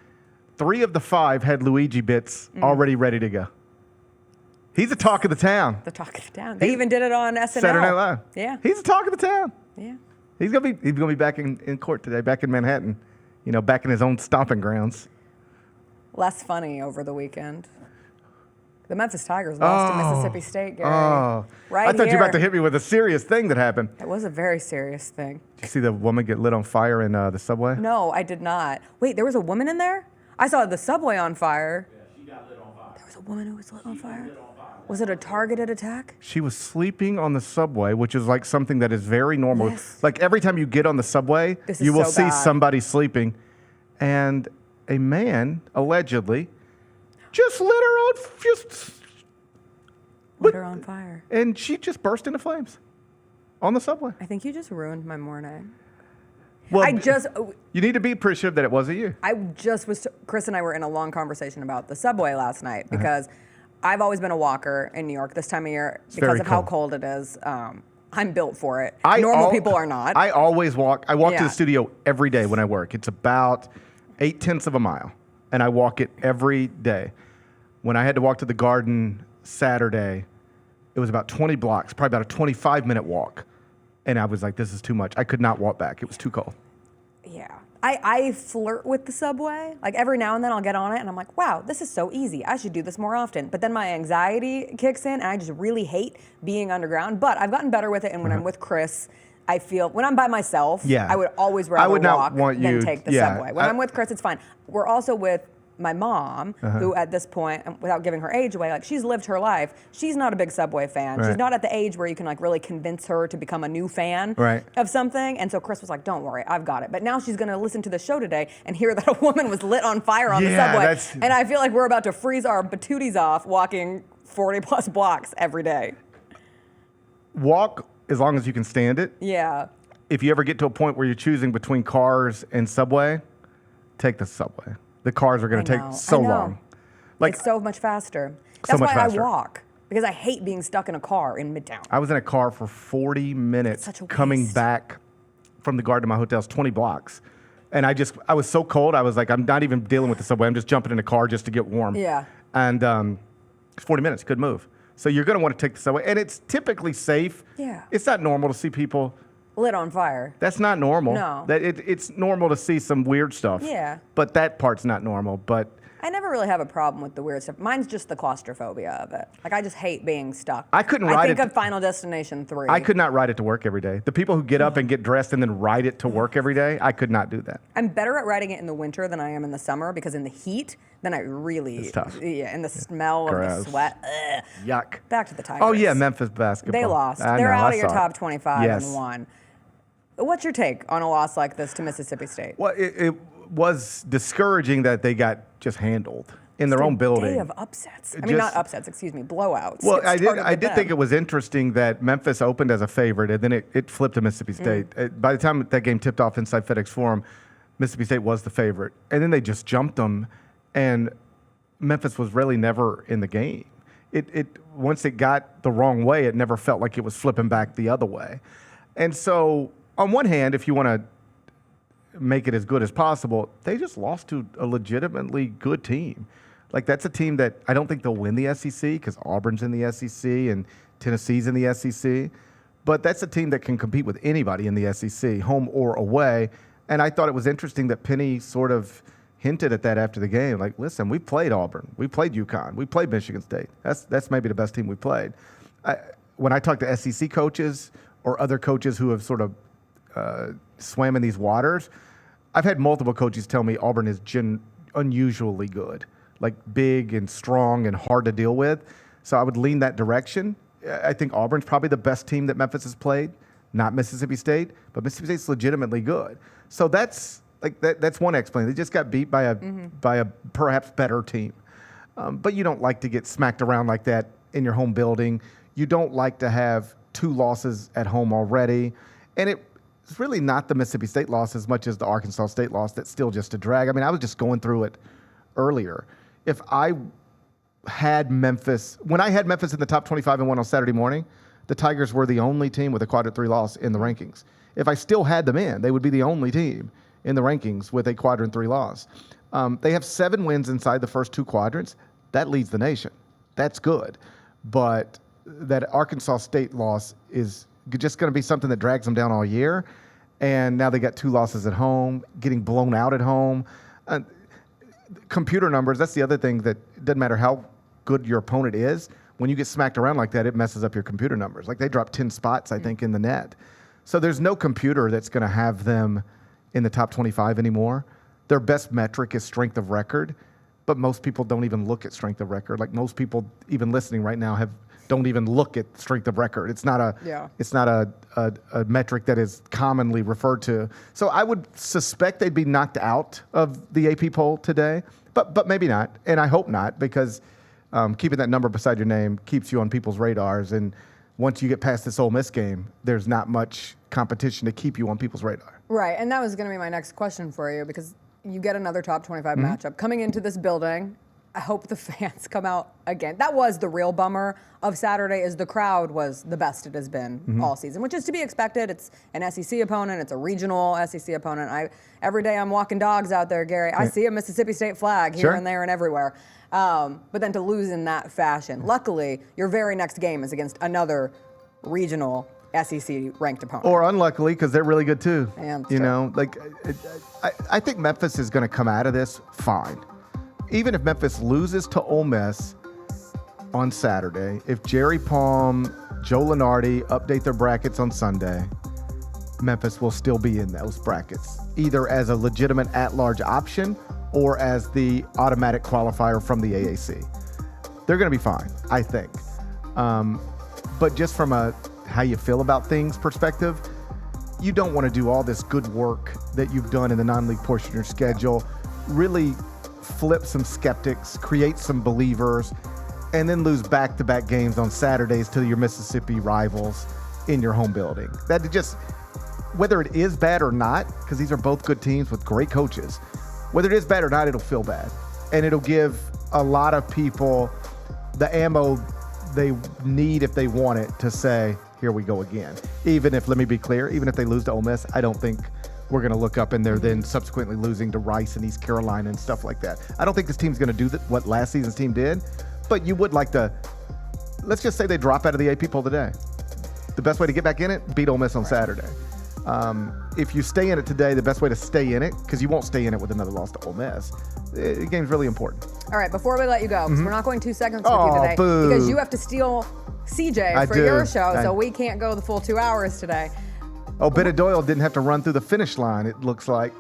3 of the 5 had Luigi bits already ready to go. He's the talk of the town. The talk of the town. They even did it on SNL. Saturday Night Live. Yeah. He's the talk of the town. Yeah. He's gonna be back in court today, back in Manhattan, back in his own stomping grounds. Less funny over the weekend. The Memphis Tigers lost to Mississippi State, Gary. Oh. Right I thought you were about to here. hit me with a serious thing that happened. It was a very serious thing. Did you see the woman get lit on fire in the subway? No, I did not. Wait, there was a woman in there? I saw the subway on fire. Yeah, she got lit on fire. There was a woman who was lit on fire? Was it a targeted attack? She was sleeping on the subway, which is like something that is very normal. Yes. Like every time you get on the subway, you will see somebody sleeping. And a man, allegedly, just lit her on fire. And she just burst into flames on the subway. I think you just ruined my morning. Well, you need to be appreciative that it wasn't you. Chris and I were in a long conversation about the subway last night because I've always been a walker in New York this time of year because of how cold it is. I'm built for it. Normal people are not. I always walk. I walk to the studio every day when I work. It's about 0.8 of a mile, and I walk it every day. When I had to walk to the Garden Saturday, it was about 20 blocks, probably about a 25-minute walk. And I was like, this is too much. I could not walk back. It was too cold. Yeah. I flirt with the subway. Like every now and then I'll get on it and I'm like, wow, this is so easy. I should do this more often. But then my anxiety kicks in and I just really hate being underground. But I've gotten better with it. And when I'm with Chris, I feel, when I'm by myself, I would always rather walk than take the subway. When I'm with Chris, it's fine. We're also with my mom, who at this point, without giving her age away, like she's lived her life. She's not a big Subway fan. She's not at the age where you can like really convince her to become a new fan of something. And so Chris was like, don't worry, I've got it. But now she's gonna listen to the show today and hear that a woman was lit on fire on the subway. And I feel like we're about to freeze our patooties off walking 40 plus blocks every day. Walk as long as you can stand it. Yeah. If you ever get to a point where you're choosing between cars and subway, take the subway. The cars are going to take so long. Like, it's so much faster. That's why I walk, because I hate being stuck in a car in Midtown. I was in a car for 40 minutes coming back from the Garden to my hotel. It's 20 blocks. And I was so cold, I was like, I'm not even dealing with the subway. I'm just jumping in a car just to get warm. Yeah. And 40 minutes, couldn't move. So you're going to want to take the subway. And it's typically safe. Yeah. It's not normal to see people lit on fire. That's not normal. No. It's normal to see some weird stuff. Yeah. But that part's not normal. But I never really have a problem with the weird stuff. Mine's just the claustrophobia of it. Like, I just hate being stuck. I couldn't ride it. I think of Final Destination 3. I could not ride it to work every day. The people who get up and get dressed and then ride it to work every day, I could not do that. I'm better at riding it in the winter than I am in the summer because in the heat, then I really... It's tough. Yeah, and the smell of the sweat. Ugh. Yuck. Back to the Tigers. Oh, yeah, Memphis basketball. They lost. They're out of your top 25 and won. What's your take on a loss like this to Mississippi State? Well, it was discouraging that they got just handled in their own building. Day of upsets. I mean, not upsets, excuse me, blowouts. Well, I did think it was interesting that Memphis opened as a favorite, and then it flipped to Mississippi State. By the time that game tipped off inside FedEx Forum, Mississippi State was the favorite. And then they just jumped them, and Memphis was really never in the game. Once it got the wrong way, it never felt like it was flipping back the other way. And so, on one hand, if you want to make it as good as possible, they just lost to a legitimately good team. Like, that's a team that I don't think they'll win the SEC because Auburn's in the SEC and Tennessee's in the SEC. But that's a team that can compete with anybody in the SEC, home or away. And I thought it was interesting that Penny sort of hinted at that after the game. Like, listen, we played Auburn. We played UConn. We played Michigan State. That's maybe the best team we played. When I talk to SEC coaches or other coaches who have sort of swam in these waters, I've had multiple coaches tell me Auburn is unusually good, like big and strong and hard to deal with. So I would lean that direction. I think Auburn's probably the best team that Memphis has played, not Mississippi State, but Mississippi State's legitimately good. So that's one explanation. They just got beat by a perhaps better team. But you don't like to get smacked around like that in your home building. You don't like to have 2 losses at home already. And it's really not the Mississippi State loss as much as the Arkansas State loss that's still just a drag. I mean, I was just going through it earlier. If I had Memphis, when I had Memphis in the top 25 and won on Saturday morning, the Tigers were the only team with a quadrant 3 loss in the rankings. If I still had them in, they would be the only team in the rankings with a quadrant 3 loss. They have 7 wins inside the first 2 quadrants. That leads the nation. That's good. But that Arkansas State loss is just going to be something that drags them down all year. And now they got 2 losses at home, getting blown out at home. Computer numbers, that's the other thing that doesn't matter how good your opponent is. When you get smacked around like that, it messes up your computer numbers. Like, they dropped 10 spots, I think, in the net. So there's no computer that's going to have them in the top 25 anymore. Their best metric is strength of record. but most people don't even look at strength of record. Like most people, even listening right now, don't even look at strength of record. It's not a metric that is commonly referred to. So I would suspect they'd be knocked out of the AP poll today, but maybe not, and I hope not, because keeping that number beside your name keeps you on people's radars. And once you get past this Ole Miss game, there's not much competition to keep you on people's radar. Right, and that was going to be my next question for you, because you get another top 25 matchup coming into this building. I hope the fans come out again. That was the real bummer of Saturday, is the crowd was the best it has been all season, which is to be expected. It's an SEC opponent. It's a regional SEC opponent. Every day I'm walking dogs out there, Gary. I see a Mississippi State flag here and there and everywhere. But then to lose in that fashion. Luckily, your very next game is against another regional SEC-ranked opponent. Or unluckily, because they're really good too. And you know, like I think Memphis is going to come out of this fine. Even if Memphis loses to Ole Miss on Saturday, if Jerry Palm, Joe Lunardi update their brackets on Sunday, Memphis will still be in those brackets, either as a legitimate at-large option or as the automatic qualifier from the AAC. They're going to be fine, I think. But just from a how you feel about things perspective, you don't want to do all this good work that you've done in the non-league portion of your schedule, really flip some skeptics, create some believers, and then lose back-to-back games on Saturdays to your Mississippi rivals in your home building. That just, whether it is bad or not, because these are both good teams with great coaches, whether it is bad or not, it'll feel bad. And it'll give a lot of people the ammo they need if they want it to say, here we go again. Even if, let me be clear, even if they lose to Ole Miss, I don't think we're going to look up and they're then subsequently losing to Rice and East Carolina and stuff like that. I don't think this team's going to do what last season's team did, but you would like to, let's just say they drop out of the AP poll today. The best way to get back in it, beat Ole Miss on Saturday. If you stay in it today, the best way to stay in it, because you won't stay in it with another loss to Ole Miss, the game's really important. All right, before we let you go, because we're not going 2 seconds with you today, because you have to steal CJ for your show, so we can't go the full 2 hours today. Oh, Bennett Doyle didn't have to run through the finish line, it looks like,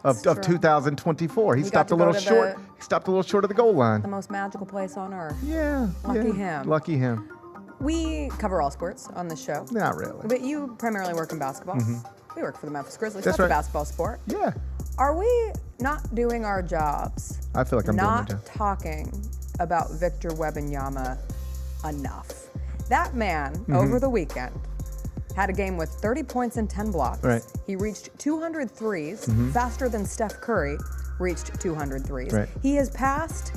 of 2024. He stopped a little short. He stopped a little short of the goal line. The most magical place on earth. Yeah. Lucky him. Lucky him. We cover all sports on this show. Not really. But you primarily work in basketball. We work for the Memphis Grizzlies. That's a right. basketball sport. Yeah. Are we not doing our jobs? I feel like I'm doing my job. Not talking about Victor Wembanyama enough. That man, over the weekend, had a game with 30 points and 10 blocks. Right. He reached 200 threes, faster than Steph Curry reached 200 threes. Right. He has passed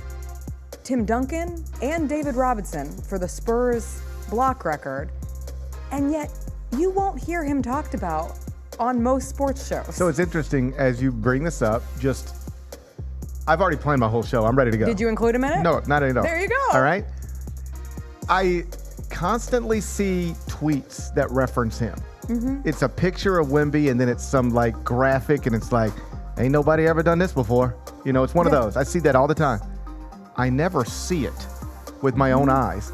Tim Duncan and David Robinson for the Spurs block record, and yet you won't hear him talked about on most sports shows. So it's interesting as you bring this up, I've already planned my whole show. I'm ready to go. Did you include him in it? No, not at all. There you go. All right. I constantly see tweets that reference him. It's a picture of Wemby, and then it's some like graphic, and it's like, ain't nobody ever done this before. You know, it's one of those. I see that all the time. I never see it with my own eyes.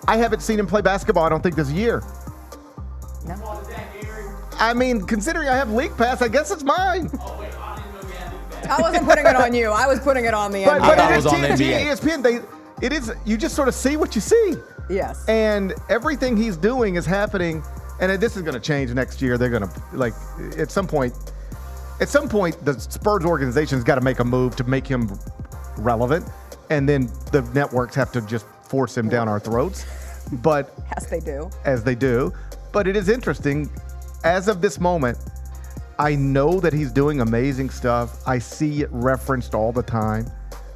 I haven't seen him play basketball, I don't think, this year. No. I mean, considering I have League Pass, I guess it's mine. I wasn't putting it on you. I was putting it on the NBA. But it is TNT, ESPN. It is, you just sort of see what you see. Yes. And everything he's doing is happening, and this is going to change next year. They're going to, like, at some point, the Spurs organization's got to make a move to make him relevant, and then the networks have to just force him down our throats. But as they do. But it is interesting. As of this moment, I know that he's doing amazing stuff. I see it referenced all the time.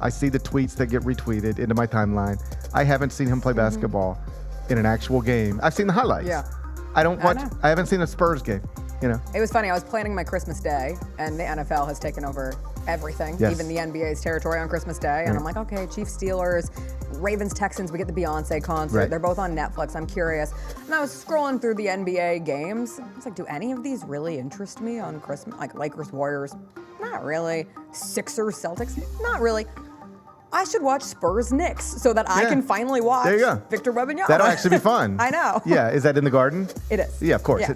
I see the tweets that get retweeted into my timeline. I haven't seen him play basketball in an actual game. I've seen the highlights. Yeah. I haven't seen a Spurs game, you know. It was funny. I was planning my Christmas day, and the NFL has taken over everything, even the NBA's territory on Christmas Day. And I'm like, okay, Chiefs, Steelers, Ravens, Texans, we get the Beyonce concert. Right. They're both on Netflix. I'm curious. And I was scrolling through the NBA games. I was like, do any of these really interest me on Christmas? Like Lakers, Warriors? Not really. Sixers, Celtics? Not really. I should watch Spurs Knicks so that I can finally watch Victor Wembanyama. That'll actually be fun. I know. Yeah, is that in the Garden? It is. Yeah, of course. So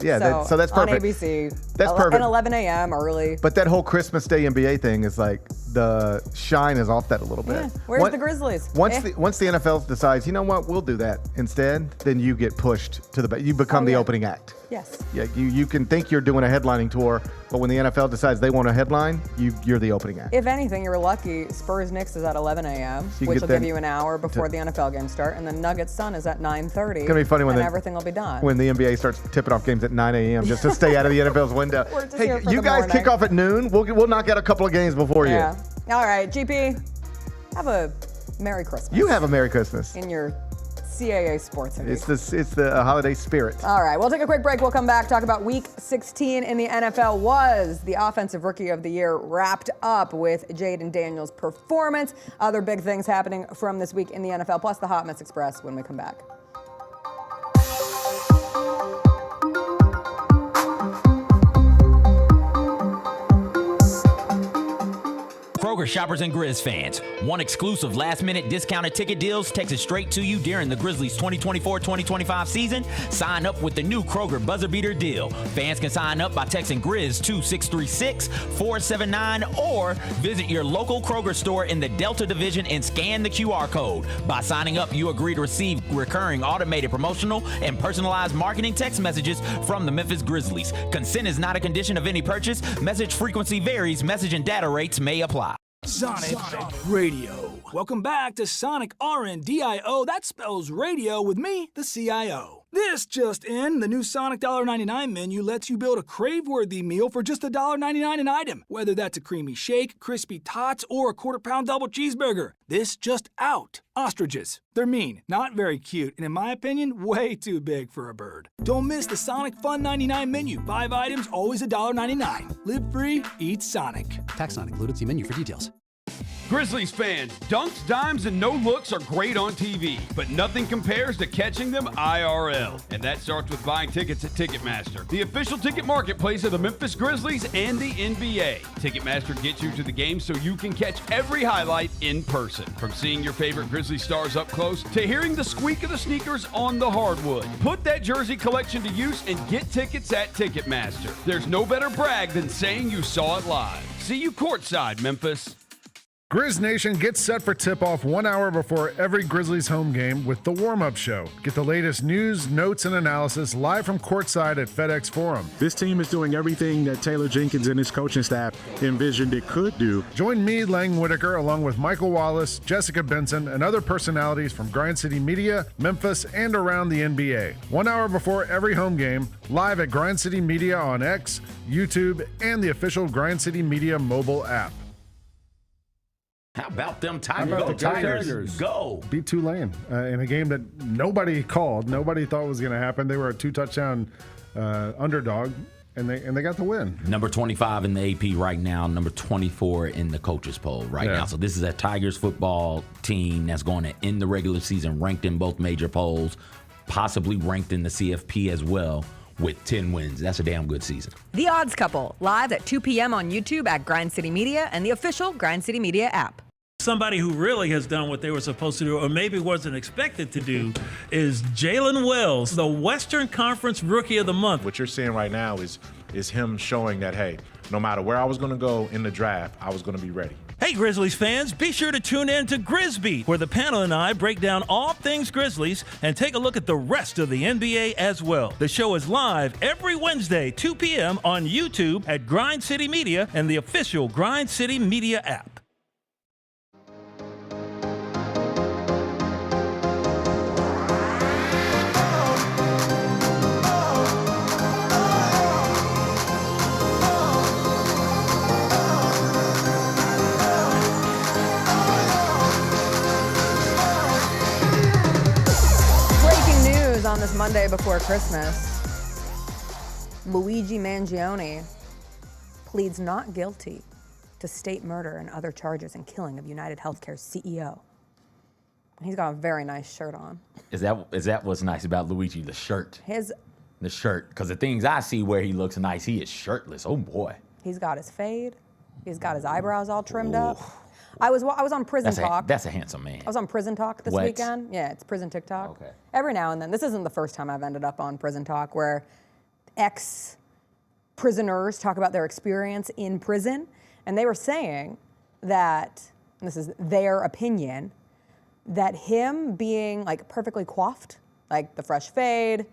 that's perfect. On ABC. That's perfect. And 11 a.m. early. But that whole Christmas Day NBA thing is like the shine is off that a little bit. Yeah. Where's the Grizzlies? Once the NFL decides, you know what, we'll do that instead, then you get pushed to the back. You become the opening act. Yes. Yeah, you can think you're doing a headlining tour, but when the NFL decides they want a headline, you're the opening act. If anything, you're lucky. Spurs Knicks is at 11 a.m., So which will give you an hour before the NFL games start, and then Nuggets Sun is at 9:30. It's gonna be funny when everything will be done. When the NBA starts tipping off games at 9 a.m. just to stay out of the NFL's window. Hey, you guys kick off at noon. We'll knock out a couple of games before you. Yeah. All right, GP, have a Merry Christmas. You have a Merry Christmas. In your CAA sports. It's the holiday spirit. All right, we'll take a quick break. We'll come back, talk about Week 16 in the NFL. Was the Offensive Rookie of the Year wrapped up with Jayden Daniels' performance? Other big things happening from this week in the NFL, plus the Hot Mess Express when we come back. Kroger shoppers and Grizz fans, one exclusive last-minute discounted ticket deals texted straight to you during the Grizzlies 2024-2025 season. Sign up with the new Kroger Buzzer Beater deal. Fans can sign up by texting Grizz to 636-479 or visit your local Kroger store in the Delta Division and scan the QR code. By signing up, you agree to receive recurring automated promotional and personalized marketing text messages from the Memphis Grizzlies. Consent is not a condition of any purchase. Message frequency varies. Message and data rates may apply. Sonic Radio. Welcome back to Sonic RNDIO. That spells radio with me, the CIO. This just in, the new Sonic $1.99 menu lets you build a crave-worthy meal for just $1.99 an item. Whether that's a creamy shake, crispy tots, or a quarter-pound double cheeseburger. This just out. Ostriches. They're mean, not very cute, and in my opinion, way too big for a bird. Don't miss the Sonic Fun 99 menu. 5 items, always $1.99. Live free, eat Sonic. Tax not included. See menu for details. Grizzlies fans, dunks, dimes, and no-looks are great on TV, but nothing compares to catching them IRL. And that starts with buying tickets at Ticketmaster, the official ticket marketplace of the Memphis Grizzlies and the NBA. Ticketmaster gets you to the game so you can catch every highlight in person. From seeing your favorite Grizzly stars up close to hearing the squeak of the sneakers on the hardwood. Put that jersey collection to use and get tickets at Ticketmaster. There's no better brag than saying you saw it live. See you courtside, Memphis. Grizz Nation gets set for tip-off 1 hour before every Grizzlies home game with the warm-up show. Get the latest news, notes, and analysis live from courtside at FedEx Forum. This team is doing everything that Taylor Jenkins and his coaching staff envisioned it could do. Join me, Lang Whitaker, along with Michael Wallace, Jessica Benson, and other personalities from Grind City Media, Memphis, and around the NBA. 1 hour before every home game, live at Grind City Media on X, YouTube, and the official Grind City Media mobile app. How about them Tigers? Go. Beat Tulane in a game that nobody called. Nobody thought was going to happen. They were a 2-touchdown underdog, and they got the win. Number 25 in the AP right now, number 24 in the coaches poll right now. So this is a Tigers football team that's going to end the regular season ranked in both major polls, possibly ranked in the CFP as well, with 10 wins. That's a damn good season. The Odds Couple, live at 2 p.m. on YouTube at Grind City Media and the official Grind City Media app. Somebody who really has done what they were supposed to do, or maybe wasn't expected to do, is Jalen Wells, the Western Conference Rookie of the Month. What you're seeing right now is him showing that, hey, no matter where I was going to go in the draft, I was going to be ready. Hey, Grizzlies fans, be sure to tune in to Grizzbeat, where the panel and I break down all things Grizzlies and take a look at the rest of the NBA as well. The show is live every Wednesday, 2 p.m. on YouTube at Grind City Media and the official Grind City Media app. On this Monday before Christmas, Luigi Mangione pleads not guilty to state murder and other charges and killing of United Healthcare's CEO. He's got a very nice shirt on. Is that what's nice about Luigi? The shirt. The shirt, because the things I see where he looks nice, he is shirtless. Oh boy. He's got his fade. He's got his eyebrows all trimmed up. I was on Prison Talk. That's a handsome man. I was on Prison Talk this weekend. Yeah, it's Prison TikTok. Okay. Every now and then. This isn't the first time I've ended up on Prison Talk where prisoners talk about their experience in prison, and they were saying that, and this is their opinion, that him being like perfectly coiffed, like the fresh fade,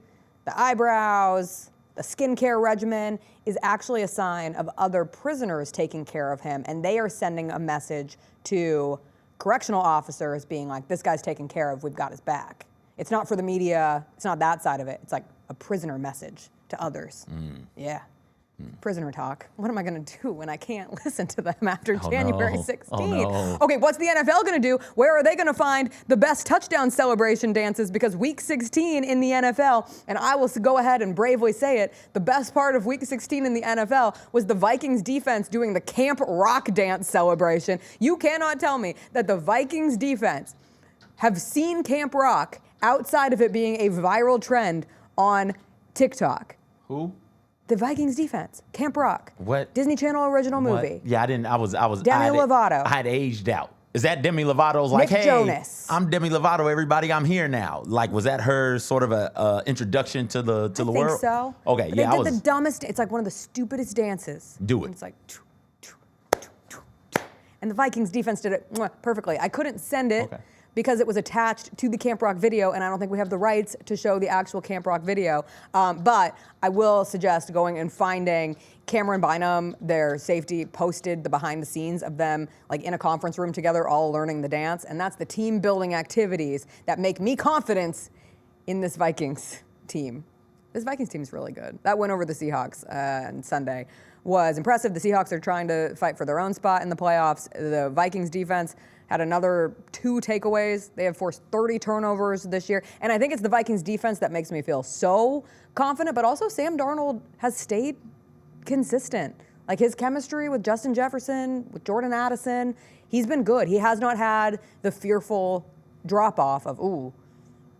the eyebrows, the skincare regimen, is actually a sign of other prisoners taking care of him, and they are sending a message to correctional officers being like, this guy's taken care of, we've got his back. It's not for the media, it's not that side of it, it's like a prisoner message to others. Yeah. Prisoner talk. What am I going to do when I can't listen to them after January 16th? Oh, no. Okay, what's the NFL going to do? Where are they going to find the best touchdown celebration dances? Because week 16 in the NFL, and I will go ahead and bravely say it, the best part of week 16 in the NFL was the Vikings defense doing the Camp Rock dance celebration. You cannot tell me that the Vikings defense have seen Camp Rock outside of it being a viral trend on TikTok. Who? The Vikings defense, Camp Rock. What? Disney Channel original movie. What? Yeah, I didn't. I was. Demi Lovato. I had aged out. Is that Demi Lovato's like, Nick hey, Jonas. I'm Demi Lovato, everybody, I'm here now. Like, was that her sort of a introduction to the world? I think so. Okay, but yeah, they did the dumbest. It's like one of the stupidest dances. Do it. And it's like, and the Vikings defense did it perfectly. I couldn't send it. Okay. Because it was attached to the Camp Rock video, and I don't think we have the rights to show the actual Camp Rock video. But I will suggest going and finding Cameron Bynum, their safety, posted the behind the scenes of them like in a conference room together, all learning the dance. And that's the team building activities that make me confidence in this Vikings team. This Vikings team is really good. That win over the Seahawks on Sunday was impressive. The Seahawks are trying to fight for their own spot in the playoffs. The Vikings defense had another 2 takeaways. They have forced 30 turnovers this year. And I think it's the Vikings defense that makes me feel so confident, but also Sam Darnold has stayed consistent. Like his chemistry with Justin Jefferson, with Jordan Addison, he's been good. He has not had the fearful drop-off of, ooh,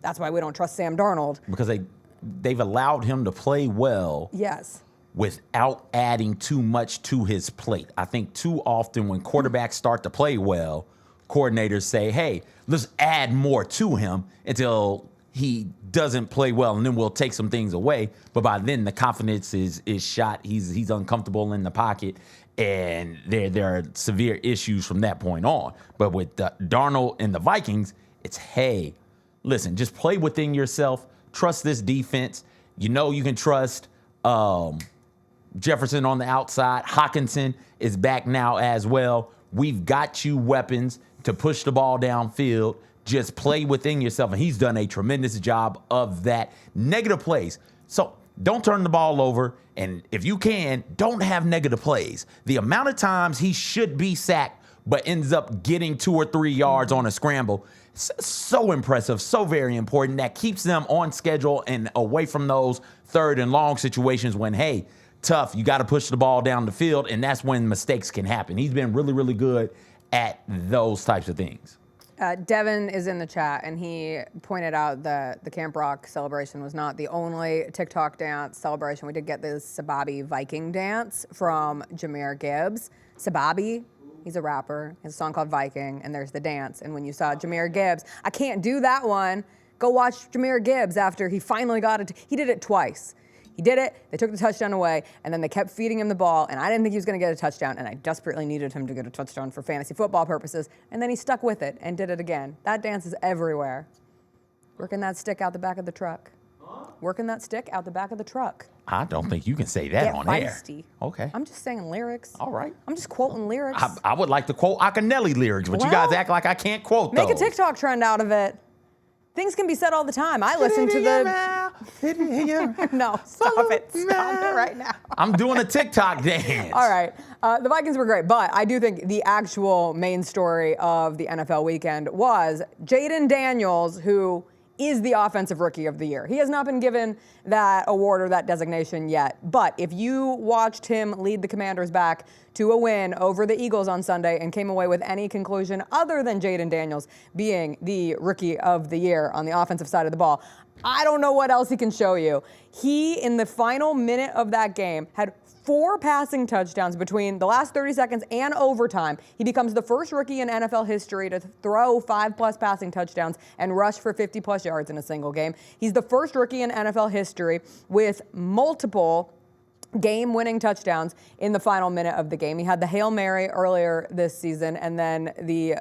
that's why we don't trust Sam Darnold. Because they've allowed him to play well. Yes. Without adding too much to his plate. I think too often when quarterbacks start to play well, coordinators say, hey, let's add more to him until he doesn't play well, and then we'll take some things away. But by then, the confidence is shot. He's uncomfortable in the pocket, and there are severe issues from that point on. But with Darnold and the Vikings, it's, hey, listen, just play within yourself. Trust this defense. You know you can trust Jefferson on the outside. Hawkinson is back now as well. We've got you weapons to push the ball downfield. Just play within yourself. And he's done a tremendous job of that. Negative plays. So don't turn the ball over. And if you can, don't have negative plays. The amount of times he should be sacked but ends up getting 2 or 3 yards on a scramble, so impressive, so very important. That keeps them on schedule and away from those 3rd and long situations when, hey, tough, you got to push the ball down the field, and that's when mistakes can happen. He's been really, really good at those types of things. Devin is in the chat, and he pointed out that the Camp Rock celebration was not the only TikTok dance celebration. We did get the Sababi Viking dance from Jahmyr Gibbs. Sababi, he's a rapper. He has a song called Viking, and there's the dance. And when you saw Jahmyr Gibbs, I can't do that one. Go watch Jahmyr Gibbs after he finally got it. He did it twice. He did it, they took the touchdown away, and then they kept feeding him the ball, and I didn't think he was going to get a touchdown, and I desperately needed him to get a touchdown for fantasy football purposes, and then he stuck with it and did it again. That dance is everywhere. Working that stick out the back of the truck. Working that stick out the back of the truck. I don't think you can say that Get on feisty. air. Okay. I'm just saying lyrics. All right. I'm just quoting lyrics. I would like to quote Akinelli lyrics, but you Well, guys act like I can't quote Make those. a TikTok trend out of it. Things can be said all the time. I listen to the... No, stop it. Stop it right now. I'm doing a TikTok dance. All right. The Vikings were great, but I do think the actual main story of the NFL weekend was Jayden Daniels, who is the Offensive Rookie of the Year. He has not been given that award or that designation yet, but if you watched him lead the Commanders back to a win over the Eagles on Sunday and came away with any conclusion other than Jayden Daniels being the Rookie of the Year on the offensive side of the ball, I don't know what else he can show you. He, in the final minute of that game, had 4 passing touchdowns between the last 30 seconds and overtime. He becomes the first rookie in NFL history to throw 5+ passing touchdowns and rush for 50+ yards in a single game. He's the first rookie in NFL history with multiple game-winning touchdowns in the final minute of the game. He had the Hail Mary earlier this season, and then the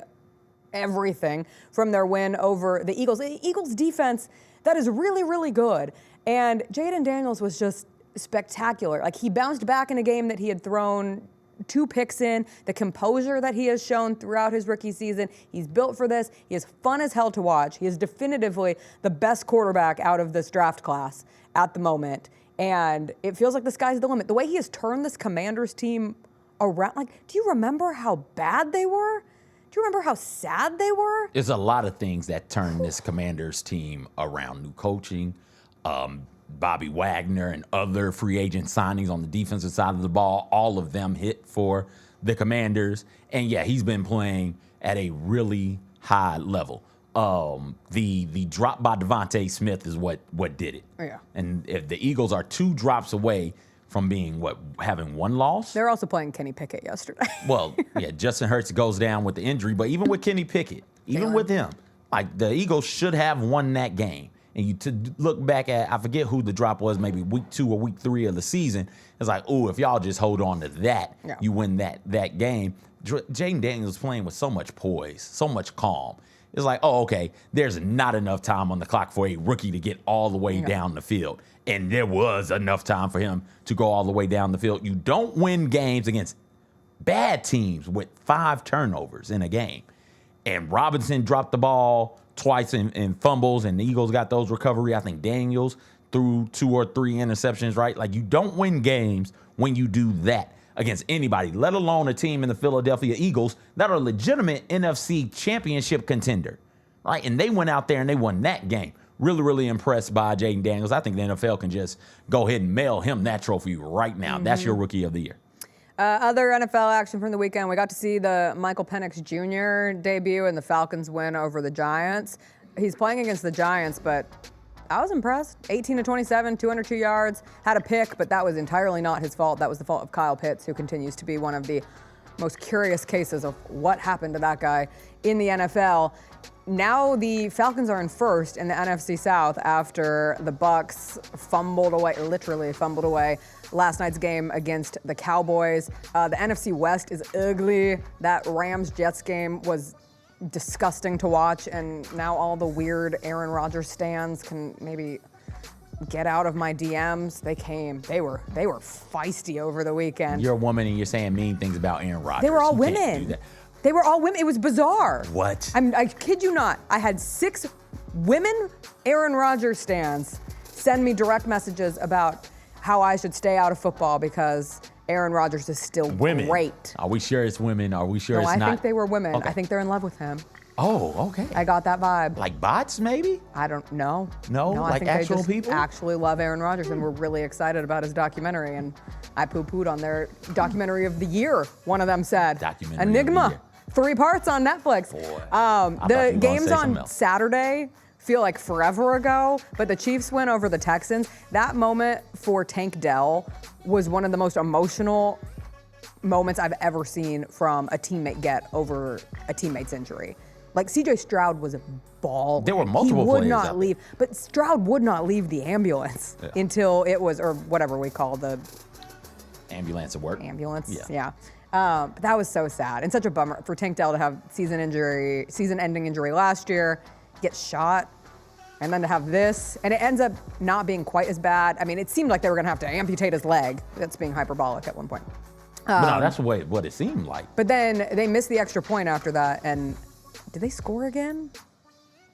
everything from their win over the Eagles. The Eagles defense, that is really, really good. And Jayden Daniels was just spectacular. Like, he bounced back in a game that he had thrown 2 picks in, the composure that he has shown throughout his rookie season. He's built for this. He is fun as hell to watch. He is definitively the best quarterback out of this draft class at the moment. And it feels like the sky's the limit. The way he has turned this Commanders team around, like, do you remember how bad they were? Do you remember how sad they were? There's a lot of things that turned this Commanders team around. New coaching, Bobby Wagner and other free agent signings on the defensive side of the ball, all of them hit for the Commanders. And yeah, he's been playing at a really high level. The drop by Devontae Smith is what did it. Yeah. And if the Eagles are 2 drops away from being having 1 loss. They're also playing Kenny Pickett yesterday. Well, yeah, Justin Hurts goes down with the injury, but even with Kenny Pickett, even with him, like, the Eagles should have won that game. And you look back at, I forget who the drop was, maybe week 2 or week 3 of the season. It's like, oh, if y'all just hold on to that, you win that game. Jayden Daniels playing with so much poise, so much calm. It's like, oh, okay, there's not enough time on the clock for a rookie to get all the way down the field. And there was enough time for him to go all the way down the field. You don't win games against bad teams with 5 turnovers in a game. And Robinson dropped the ball twice in fumbles, and the Eagles got those recovery. I think Daniels threw 2 or 3 interceptions, right? Like, you don't win games when you do that against anybody, let alone a team in the Philadelphia Eagles that are a legitimate NFC championship contender, right? And they went out there and they won that game. Really, really impressed by Jayden Daniels. I think the NFL can just go ahead and mail him that trophy right now. Mm-hmm. That's your Rookie of the Year. Other NFL action from the weekend, we got to see the Michael Penix Jr. debut and the Falcons win over the Giants. He's playing against the Giants, but I was impressed. 18-27, 202 yards, had a pick, but that was entirely not his fault. That was the fault of Kyle Pitts, who continues to be one of the most curious cases of what happened to that guy in the NFL. Now the Falcons are in first in the NFC South after the Bucs literally fumbled away last night's game against the Cowboys. The NFC West is ugly. That Rams-Jets game was disgusting to watch, and now all the weird Aaron Rodgers stans can maybe get out of my DMs. They were feisty over the weekend. You're a woman and you're saying mean things about Aaron Rodgers. They were all women. They were all women. It was bizarre. What? I kid you not. I had 6 women Aaron Rodgers stans send me direct messages about how I should stay out of football because Aaron Rodgers is still great. Are we sure it's women? Are we sure it's not? No, I think they were women. Okay. I think they're in love with him. Oh, okay. I got that vibe. Like bots, maybe? I don't know. No, I like think actual they just people? actually love Aaron Rodgers, and we're really excited about his documentary. And I poo-pooed on their documentary of the year, one of them said. Documentary Enigma. of the year. 3 parts on Netflix. The games on Saturday feel like forever ago, but the Chiefs win over the Texans. That moment for Tank Dell was one of the most emotional moments I've ever seen from a teammate get over a teammate's injury. Like, CJ Stroud was bawling. There were multiple He would players not out leave, but Stroud would not leave the ambulance until it was, or whatever we call the ambulance at work. Ambulance, yeah. But that was so sad and such a bummer for Tank Dell to have season-ending injury last year, get shot, and then to have this, and it ends up not being quite as bad. I mean, it seemed like they were going to have to amputate his leg. That's being hyperbolic at one point. But no, that's what it seemed like. But then they missed the extra point after that, and did they score again?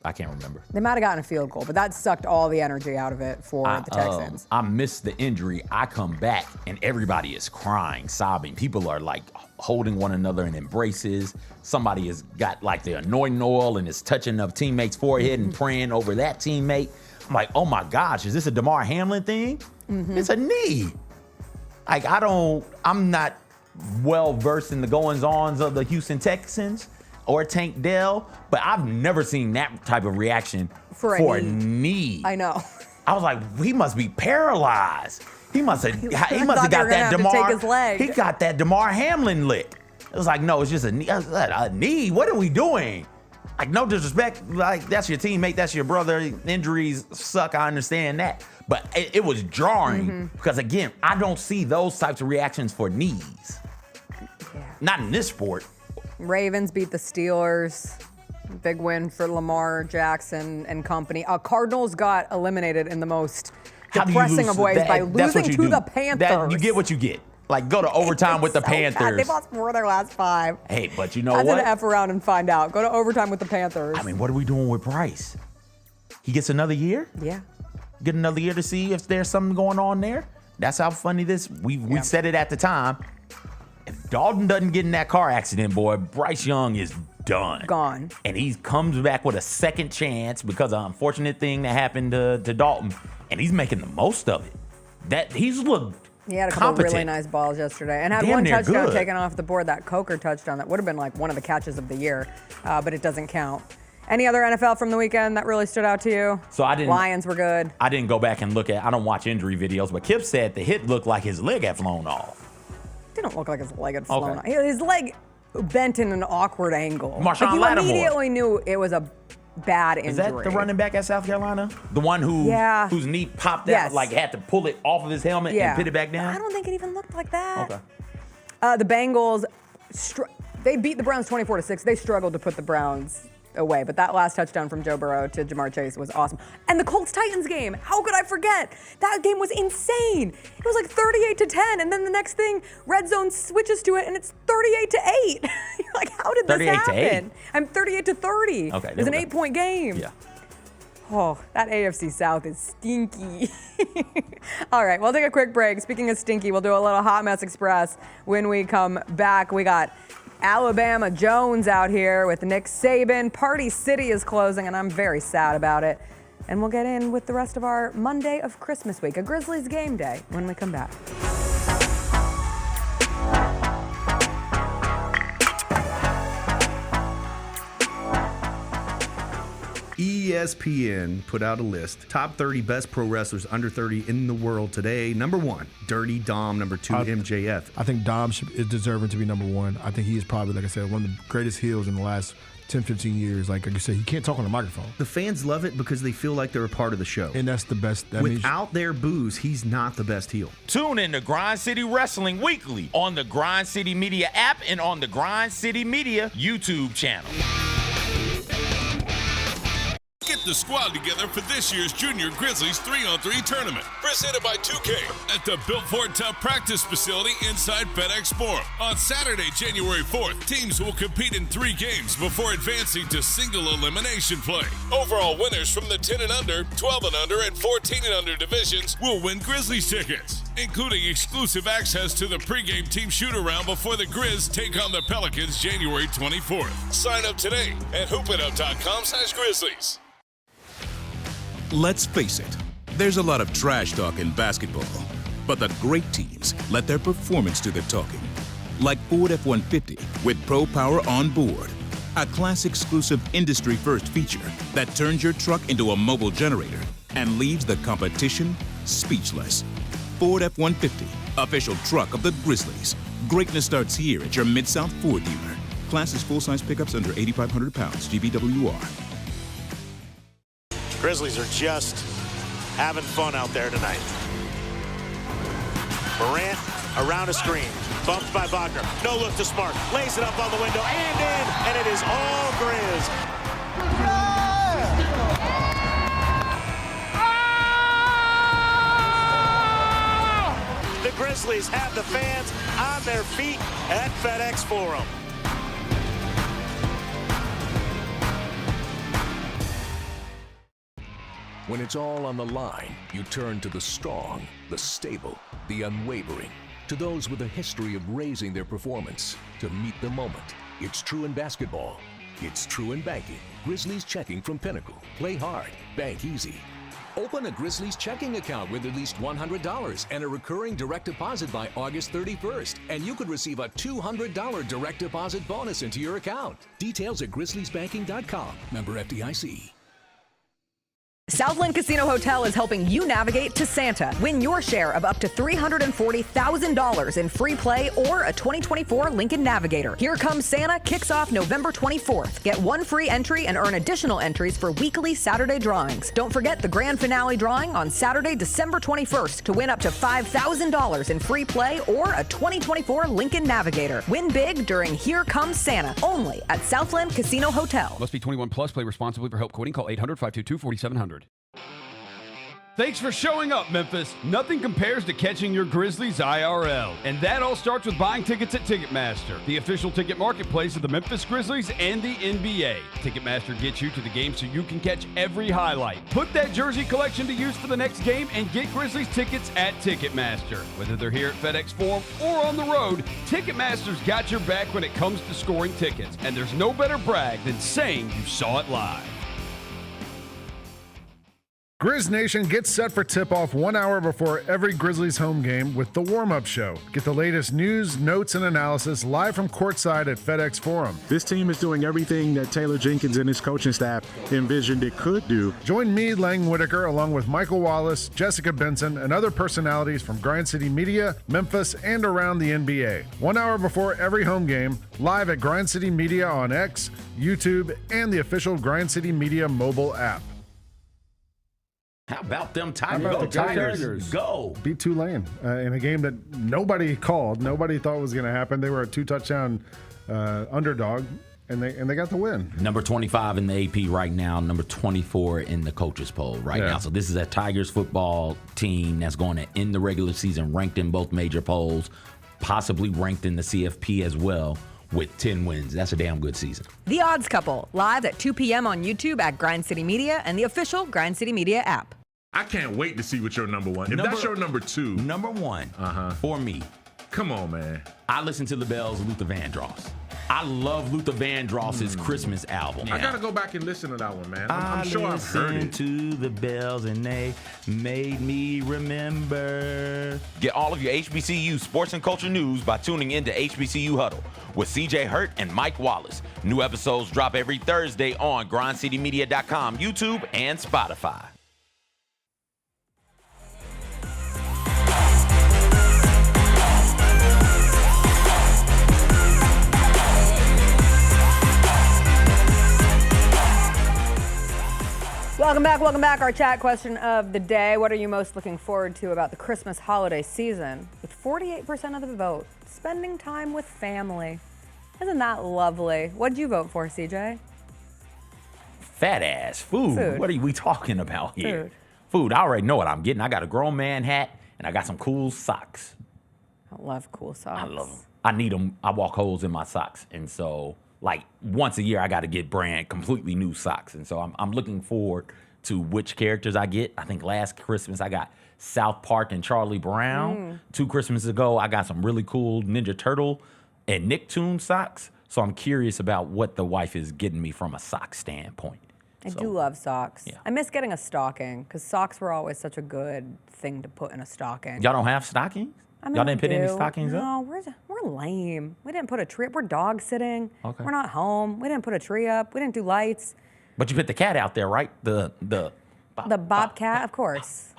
I can't remember. They might have gotten a field goal, but that sucked all the energy out of it for the Texans. I missed the injury. I come back, and everybody is crying, sobbing. People are, like, holding one another in embraces. Somebody has got, like, the anointing oil and is touching a teammate's forehead and praying over that teammate. I'm like, oh, my gosh, is this a Damar Hamlin thing? Mm-hmm. It's a knee. Like, I'm not well-versed in the goings-ons of the Houston Texans or Tank Dell, but I've never seen that type of reaction for a knee. I know. I was like, he must be paralyzed. He must have got that Damar. He got that Damar Hamlin lick. It was like, no, it's just a knee. I was like, a knee? What are we doing? Like, no disrespect, like, that's your teammate, that's your brother. Injuries suck, I understand that. But it was jarring because, again, I don't see those types of reactions for knees. Yeah. Not in this sport. Ravens beat the Steelers. Big win for Lamar Jackson and company. Cardinals got eliminated in the most depressing of ways by losing to the Panthers. You get what you get. Like, go to overtime with the Panthers. Bad. They've lost 4 of their last 5. Hey, but you know what? what? That's an F around and find out. Go to overtime with the Panthers. I mean, what are we doing with Bryce? He gets another year? Yeah. Get another year to see if there's something going on there? That's how funny this. We said it at the time. If Dalton doesn't get in that car accident, boy, Bryce Young is done. Gone. And he comes back with a second chance because of an unfortunate thing that happened to Dalton, and he's making the most of it. That he's looked He had a couple competent. really nice balls yesterday and had Damn one near touchdown good. taken off the board, that Coker touchdown. That would have been like one of the catches of the year, but it doesn't count. Any other NFL from the weekend that really stood out to you? So I didn't. Lions were good. I didn't go back and look at. I don't watch injury videos, but Kip said the hit looked like his leg had flown off. Didn't look like his leg had flown off. His leg bent in an awkward angle. Marshawn you Lattimore. immediately knew it was a bad injury. Is that the running back at South Carolina? The one whose knee popped out, like had to pull it off of his helmet and put it back down? I don't think it even looked like that. Okay. The Bengals, they beat the Browns 24-6. They struggled to put the Browns away, but that last touchdown from Joe Burrow to Jamar Chase was awesome. And the Colts-Titans game, how could I forget? That game was insane. It was like 38-10, and then the next thing, Red Zone switches to it, and it's 38-8. You're like, how did this happen? I'm 38-30. Okay, it was an 8-point game. Yeah. Oh, that AFC South is stinky. All right, we'll take a quick break. Speaking of stinky, we'll do a little Hot Mess Express. When we come back, we got Alabama Jones out here with Nick Saban. Party City is closing, and I'm very sad about it. And we'll get in with the rest of our Monday of Christmas week, a Grizzlies game day, when we come back. ESPN put out a list. Top 30 best pro wrestlers under 30 in the world today. Number 1, Dirty Dom. Number 2, MJF. I think Dom is deserving to be number 1. I think he is probably, like I said, one of the greatest heels in the last 10, 15 years. Like you said, he can't talk on a microphone. The fans love it because they feel like they're a part of the show. And that's the best. Without their booze, he's not the best heel. Tune in to Grind City Wrestling weekly on the Grind City Media app and on the Grind City Media YouTube channel. Get the squad together for this year's Junior Grizzlies 3-on-3 tournament. Presented by 2K at the Built Ford Tough practice facility inside FedEx Forum. On Saturday, January 4th, teams will compete in 3 games before advancing to single elimination play. Overall winners from the 10 and under, 12 and under, and 14 and under divisions will win Grizzlies tickets, including exclusive access to the pregame team shoot-around before the Grizz take on the Pelicans January 24th. Sign up today at hoopitup.com/Grizzlies. Let's face it, there's a lot of trash talk in basketball, but the great teams let their performance do the talking. Like Ford F-150 with Pro Power on board, a class-exclusive industry-first feature that turns your truck into a mobile generator and leaves the competition speechless. Ford F-150, official truck of the Grizzlies. Greatness starts here at your Mid-South Ford dealer. Class is full-size pickups under 8,500 pounds, GVWR. Grizzlies are just having fun out there tonight. Morant around a screen, bumped by Wagner. No look to Smart, lays it up on the window and in, and it is all Grizz. The Grizzlies have the fans on their feet at FedEx Forum. When it's all on the line, you turn to the strong, the stable, the unwavering. To those with a history of raising their performance to meet the moment. It's true in basketball. It's true in banking. Grizzlies Checking from Pinnacle. Play hard. Bank easy. Open a Grizzlies checking account with at least $100 and a recurring direct deposit by August 31st. And you could receive a $200 direct deposit bonus into your account. Details at grizzliesbanking.com. Member FDIC. Southland Casino Hotel is helping you navigate to Santa. Win your share of up to $340,000 in free play or a 2024 Lincoln Navigator. Here Comes Santa kicks off November 24th. Get one free entry and earn additional entries for weekly Saturday drawings. Don't forget the grand finale drawing on Saturday, December 21st to win up to $5,000 in free play or a 2024 Lincoln Navigator. Win big during Here Comes Santa, only at Southland Casino Hotel. Must be 21 plus. Play responsibly. For help quoting, call 800-522-4700. Thanks for showing up, Memphis. Nothing compares to catching your Grizzlies IRL. And that all starts with buying tickets at Ticketmaster, the official ticket marketplace of the Memphis Grizzlies and the NBA. Ticketmaster gets you to the game so you can catch every highlight. Put that jersey collection to use for the next game and get Grizzlies tickets at Ticketmaster. Whether they're here at FedEx Forum or on the road, Ticketmaster's got your back when it comes to scoring tickets. And there's no better brag than saying you saw it live. Grizz Nation gets set for tip-off 1 hour before every Grizzlies home game with the warm-up show. Get the latest news, notes, and analysis live from courtside at FedEx Forum. This team is doing everything that Taylor Jenkins and his coaching staff envisioned it could do. Join me, Lang Whitaker, along with Michael Wallace, Jessica Benson, and other personalities from Grind City Media, Memphis, and around the NBA. 1 hour before every home game, live at Grind City Media on X, YouTube, and the official Grind City Media mobile app. How about them Tigers? Go. Beat Tulane in a game that nobody called. Nobody thought was going to happen. They were a 2-touchdown underdog, and they got the win. Number 25 in the AP right now, number 24 in the coaches poll right now. So this is a Tigers football team that's going to end the regular season ranked in both major polls, possibly ranked in the CFP as well, with 10 wins. That's a damn good season. The Odds Couple, live at 2 p.m. on YouTube at Grind City Media and the official Grind City Media app. I can't wait to see what your number one. If that's your number two. Number one for me. Come on, man. I listen to LaBelle's Luther Vandross. I love Luther Vandross's Christmas album. I gotta go back and listen to that one, man. I'm sure I've heard it. To the bells and they made me remember. Get all of your HBCU sports and culture news by tuning in to HBCU Huddle with CJ Hurt and Mike Wallace. New episodes drop every Thursday on grindcitymedia.com, YouTube, and Spotify. Welcome back. Our chat question of the day. What are you most looking forward to about the Christmas holiday season? With 48% of the vote, spending time with family. Isn't that lovely? What did you vote for, CJ? Fat ass food. What are we talking about here? Food. I already know what I'm getting. I got a grown man hat and I got some cool socks. I love cool socks. I love them. I need them. I walk holes in my socks. And so, like, once a year, I got to get brand completely new socks. And so I'm looking forward to which characters I get. I think last Christmas I got South Park and Charlie Brown. 2 Christmases ago, I got some really cool Ninja Turtle and Nicktoon socks. So I'm curious about what the wife is getting me from a sock standpoint. I do love socks. Yeah. I miss getting a stocking because socks were always such a good thing to put in a stocking. Y'all don't have stockings? I mean, y'all didn't put any stockings up? No, we're lame. We didn't put a tree up. We're dog sitting. Okay. We're not home. We didn't put a tree up. We didn't do lights. But you put the cat out there, right? The bobcat, of course.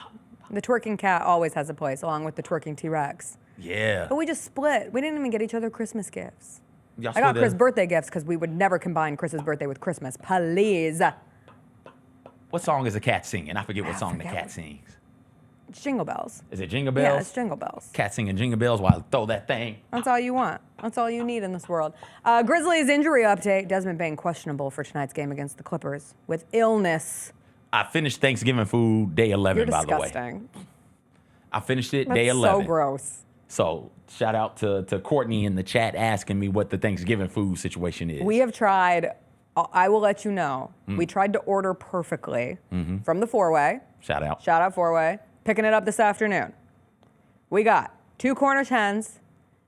The twerking cat always has a place, along with the twerking T-Rex. Yeah. But we just split. We didn't even get each other Christmas gifts. Y'all I got Chris birthday gifts because we would never combine Chris's birthday with Christmas. Please. What song is the cat singing? I forget what song the cat sings. It's Jingle Bells. Is it Jingle Bells? Yeah, it's Jingle Bells. Cat singing Jingle Bells while I throw that thing. That's all you want. That's all you need in this world. Grizzlies injury update. Desmond Bain questionable for tonight's game against the Clippers with illness. I finished Thanksgiving food day 11, by the way. You're disgusting. I finished it day 11. So gross. So shout out to Courtney in the chat asking me what the Thanksgiving food situation is. We have tried, I will let you know, we tried to order perfectly from the 4-Way. Shout out. Shout out 4-Way. Picking it up this afternoon. We got 2 Cornish hens,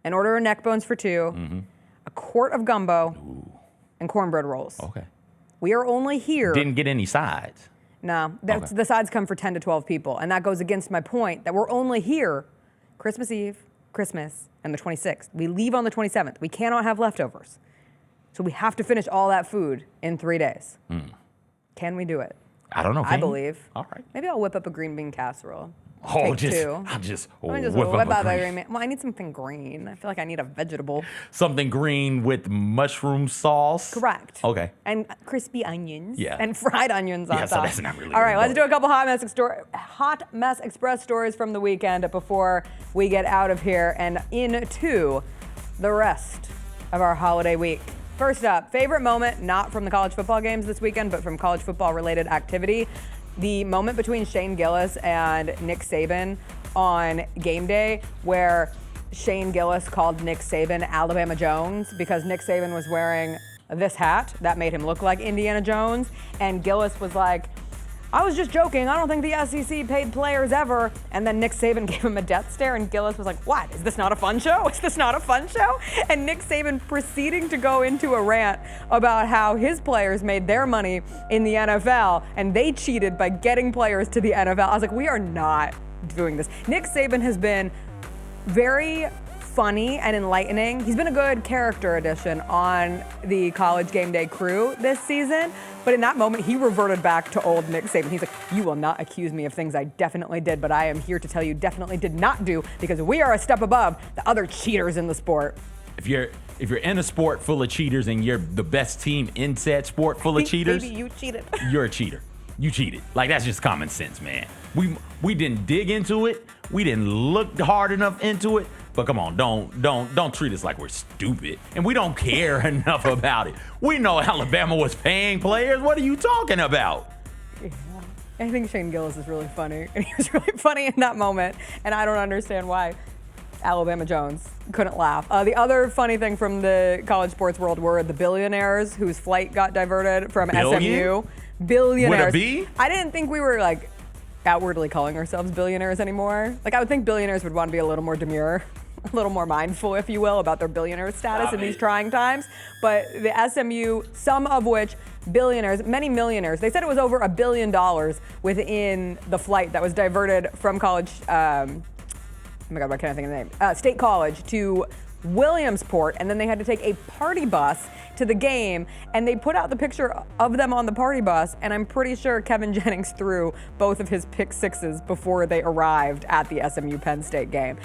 an order of neck bones for 2, a quart of gumbo, and cornbread rolls. Okay. We are only here. Didn't get any sides. No, the sides come for 10 to 12 people, and that goes against my point that we're only here Christmas Eve, Christmas, and the 26th. We leave on the 27th. We cannot have leftovers. So we have to finish all that food in 3 days. Can we do it? I don't know. I believe. All right. Maybe I'll whip up a green bean casserole. I'll Take two. just Let me just whip whip up out a a green. green. Well, I need something green. I feel like I need a vegetable. Something green with mushroom sauce. Correct. Okay. And crispy onions. Yeah. And fried onions on Yeah, so top. that's not really All right, good. let's do a couple Hot Mess Express stories from the weekend before we get out of here and into the rest of our holiday week. First up, favorite moment, not from the college football games this weekend, but from college football related activity. The moment between Shane Gillis and Nick Saban on game day where Shane Gillis called Nick Saban Alabama Jones because Nick Saban was wearing this hat that made him look like Indiana Jones. And Gillis was like, I was just joking. I don't think the SEC paid players ever. And then Nick Saban gave him a death stare, and Gillis was like, what? Is this not a fun show? Is this not a fun show? And Nick Saban proceeding to go into a rant about how his players made their money in the NFL, and they cheated by getting players to the NFL. I was like, we are not doing this. Nick Saban has been very funny and enlightening. He's been a good character addition on the College Game Day crew this season, but in that moment, he reverted back to old Nick Saban. He's like, you will not accuse me of things I definitely did, but I am here to tell you definitely did not do because we are a step above the other cheaters in the sport. If you're in a sport full of cheaters and you're the best team in said sport full of cheaters, Baby, you cheated. You're a cheater. You cheated. Like, that's just common sense, man. We didn't dig into it. We didn't look hard enough into it. But come on, don't treat us like we're stupid. And we don't care enough about it. We know Alabama was paying players. What are you talking about? Yeah. I think Shane Gillis is really funny, and he was really funny in that moment, and I don't understand why Alabama Jones couldn't laugh. The other funny thing from the college sports world were the Billionaires, whose flight got diverted from SMU. Billionaires. With a B? I didn't think we were like outwardly calling ourselves billionaires anymore. Like, I would think billionaires would want to be a little more demure, a little more mindful, if you will, about their billionaire status in these trying times. But the SMU, some of which billionaires, many millionaires, they said it was over $1 billion within the flight that was diverted from college, oh my God, why can't I think of the name? State College to Williamsport, and then they had to take a party bus to the game, and they put out the picture of them on the party bus, and I'm pretty sure Kevin Jennings threw both of his pick sixes before they arrived at the SMU Penn State game.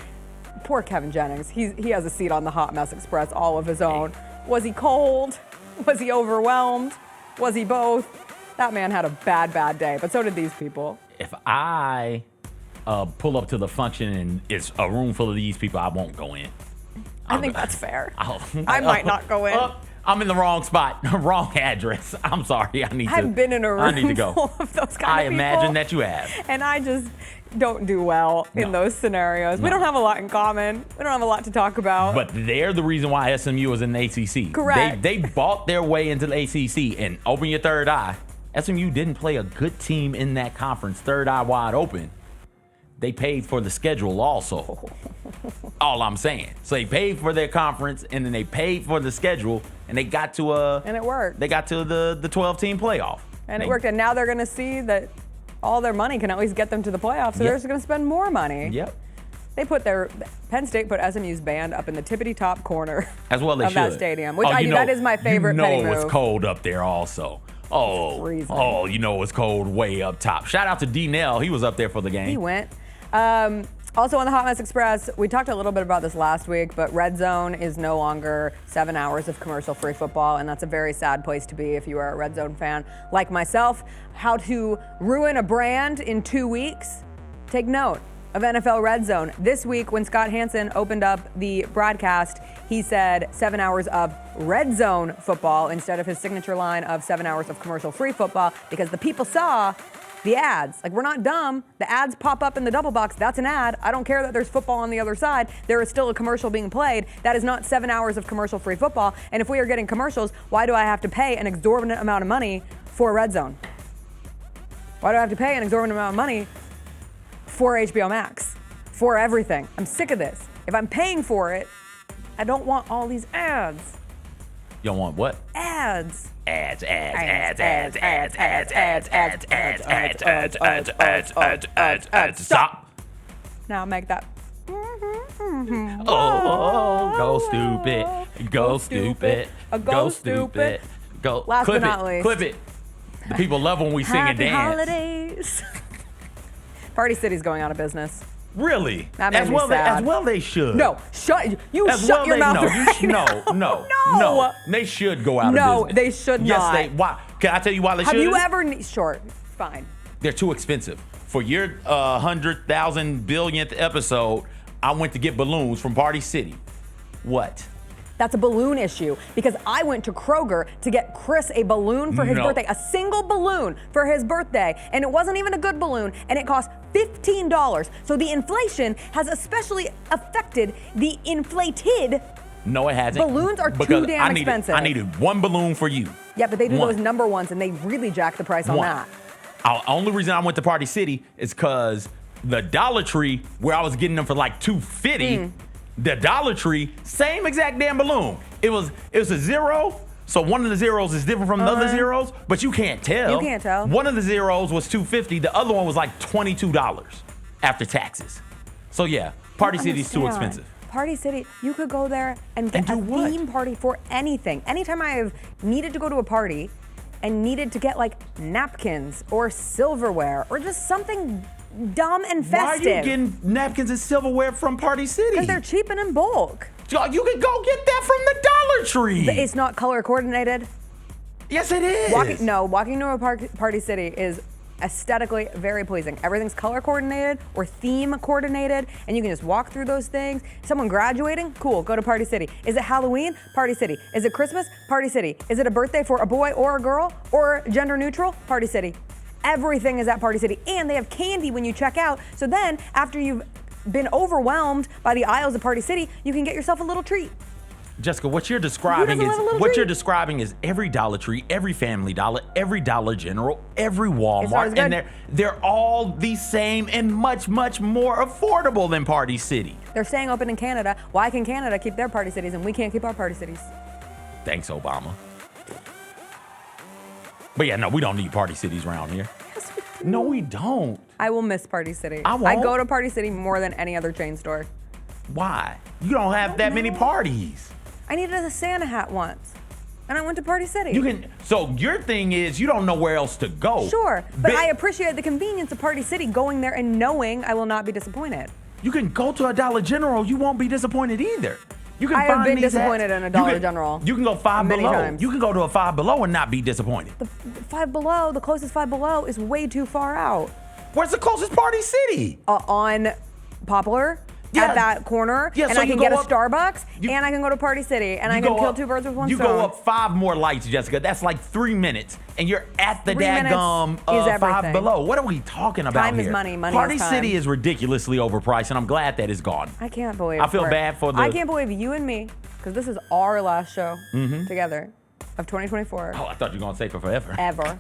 Poor Kevin Jennings. He has a seat on the Hot Mess Express all of his own. Was he cold? Was he overwhelmed? Was he both? That man had a bad day, but so did these people. If I pull up to the function and it's a room full of these people, I won't go in. I think that's fair. I might not go in. I'm in the wrong spot, wrong address. I'm sorry. I've been in a room I need to go. full of those kind of people. I imagine that you have. And I just don't do well in those scenarios. We don't have a lot in common. We don't have a lot to talk about. But they're the reason why SMU is in the ACC. Correct. They bought their way into the ACC, and open your third eye. SMU didn't play a good team in that conference, third eye wide open. They paid for the schedule also. All I'm saying. So they paid for their conference, and then they paid for the schedule, and they got to and it worked. They got to the 12-team playoff. And it worked. And now they're going to see that all their money can at least get them to the playoffs, so they're just going to spend more money. Yep. Penn State put SMU's band up in the tippity-top corner as well they of should. that stadium, which that is my favorite petty move. You know it was cold up there also. Oh, you know it was cold way up top. Shout out to D. Nell. He was up there for the game. He went. Also on the Hot Mess Express, we talked a little bit about this last week, but Red Zone is no longer 7 hours of commercial-free football, and that's a very sad place to be if you are a Red Zone fan like myself. How to ruin a brand in 2 weeks? Take note of NFL Red Zone. This week, when Scott Hansen opened up the broadcast, he said 7 hours of Red Zone football instead of his signature line of 7 hours of commercial-free football because the people saw the ads. Like, we're not dumb. The ads pop up in the double box. That's an ad. I don't care that there's football on the other side. There is still a commercial being played. That is not 7 hours of commercial-free football. And if we are getting commercials, why do I have to pay an exorbitant amount of money for Red Zone? Why do I have to pay an exorbitant amount of money for HBO Max? For everything. I'm sick of this. If I'm paying for it, I don't want all these ads. You don't want what? Ads. Ads. Stop. Now make that. Oh, go stupid. Go stupid. Go stupid. Go. Last but not least. Clip it. The people love when we sing and Happy dance. holidays. Party City's going out of business. Really? That made as me well, sad. as well they should. No, shut your they, mouth. No. They should go out of business. No, they should yes, not. They. Why? Can I tell you why they should? Have you ever? Sure, fine. They're too expensive. For your 100,000 billionth episode, I went to get balloons from Party City. What? That's a balloon issue because I went to Kroger to get Chris a balloon for his birthday, a single balloon for his birthday, and it wasn't even a good balloon, and it cost $15. So the inflation has especially affected the inflated. No, it hasn't. Balloons are too damn expensive. I needed one balloon for you. Yeah, but they do One. those number ones, and they really jack the price on that. The only reason I went to Party City is because the Dollar Tree, where I was getting them for like $2.50, the Dollar Tree, same exact damn balloon. It was a zero, so one of the zeros is different from the other zeros, but you can't tell. You can't tell. One of the zeros was $2.50, the other one was like $22 after taxes. So yeah, Party City's too expensive. Party City, you could go there and get a theme party for anything. Anytime I have needed to go to a party and needed to get like napkins or silverware or just something dumb and festive. Why are you getting napkins and silverware from Party City? Because they're cheap and in bulk. You can go get that from the Dollar Tree. But it's not color coordinated. Yes, it is. Walking to a Party City is aesthetically very pleasing. Everything's color coordinated or theme coordinated, and you can just walk through those things. Someone graduating, cool, go to Party City. Is it Halloween? Party City. Is it Christmas? Party City. Is it a birthday for a boy or a girl or gender neutral? Party City. Everything is at Party City, and they have candy when you check out. So then, after you've been overwhelmed by the aisles of Party City, you can get yourself a little treat. Jessica, what you're describing is every Dollar Tree, every Family Dollar, every Dollar General, every Walmart, and they're all the same and much, much more affordable than Party City. They're staying open in Canada. Why can Canada keep their party cities and we can't keep our party cities? Thanks, Obama. But yeah, no, we don't need party cities around here. Yes, we do. No, we don't. I will miss Party City. I won't. I go to Party City more than any other chain store. Why? You don't have that many parties. I needed a Santa hat once, and I went to Party City. So your thing is you don't know where else to go. Sure, but I appreciate the convenience of Party City, going there and knowing I will not be disappointed. You can go to a Dollar General, you won't be disappointed either. You can I have been disappointed in a Dollar General. You can go Five many Below. times. You can go to a Five Below and not be disappointed. The Five Below, the closest Five Below is way too far out. Where's the closest Party City? On Poplar. Yeah. At that corner, Yeah, and so I you can go get a up- Starbucks, and I can go to Party City, and I can kill two birds with one You stone. go up 5 more lights, Jessica. That's like 3 minutes, and you're at the 3 minutes daggum is Five everything. Below. What are we talking about Time here? is money. Money Party is time. City is ridiculously overpriced, and I'm glad that it's gone. I can't believe I feel bad for the- I can't believe you and me, because this is our last show together of 2024. Oh, I thought you were gonna say for forever. Ever.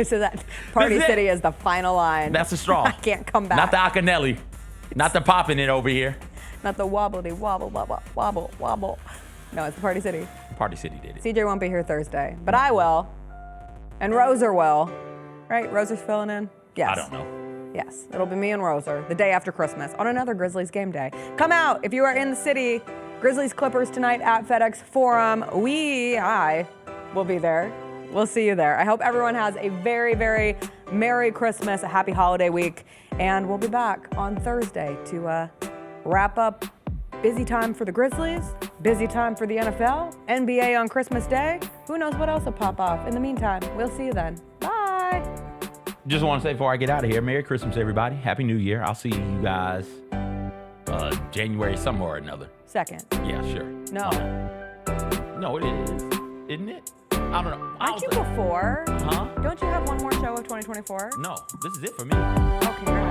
So that Party This is it. City is the final line. That's a straw. I can't come back. Not the Acanelli. Not the popping it over here. Not the wobble, wobble. No, it's the Party City. Party City did it. CJ won't be here Thursday, but I will. And Roser will. Right? Roser's filling in? Yes. I don't know. Yes, it'll be me and Roser the day after Christmas on another Grizzlies game day. Come out if you are in the city. Grizzlies Clippers tonight at FedEx Forum. I will be there. We'll see you there. I hope everyone has a very, very Merry Christmas, a happy holiday week, and we'll be back on Thursday to wrap up busy time for the Grizzlies, busy time for the NFL, NBA on Christmas Day. Who knows what else will pop off. In the meantime, we'll see you then. Bye. Just want to say before I get out of here, Merry Christmas, everybody. Happy New Year. I'll see you guys January somewhere or another. 2nd. Yeah, sure. No. No, it is. Isn't it? I don't know. Aren't you before? Huh? Don't you have one more show of 2024? No, this is it for me. Oh, congrats.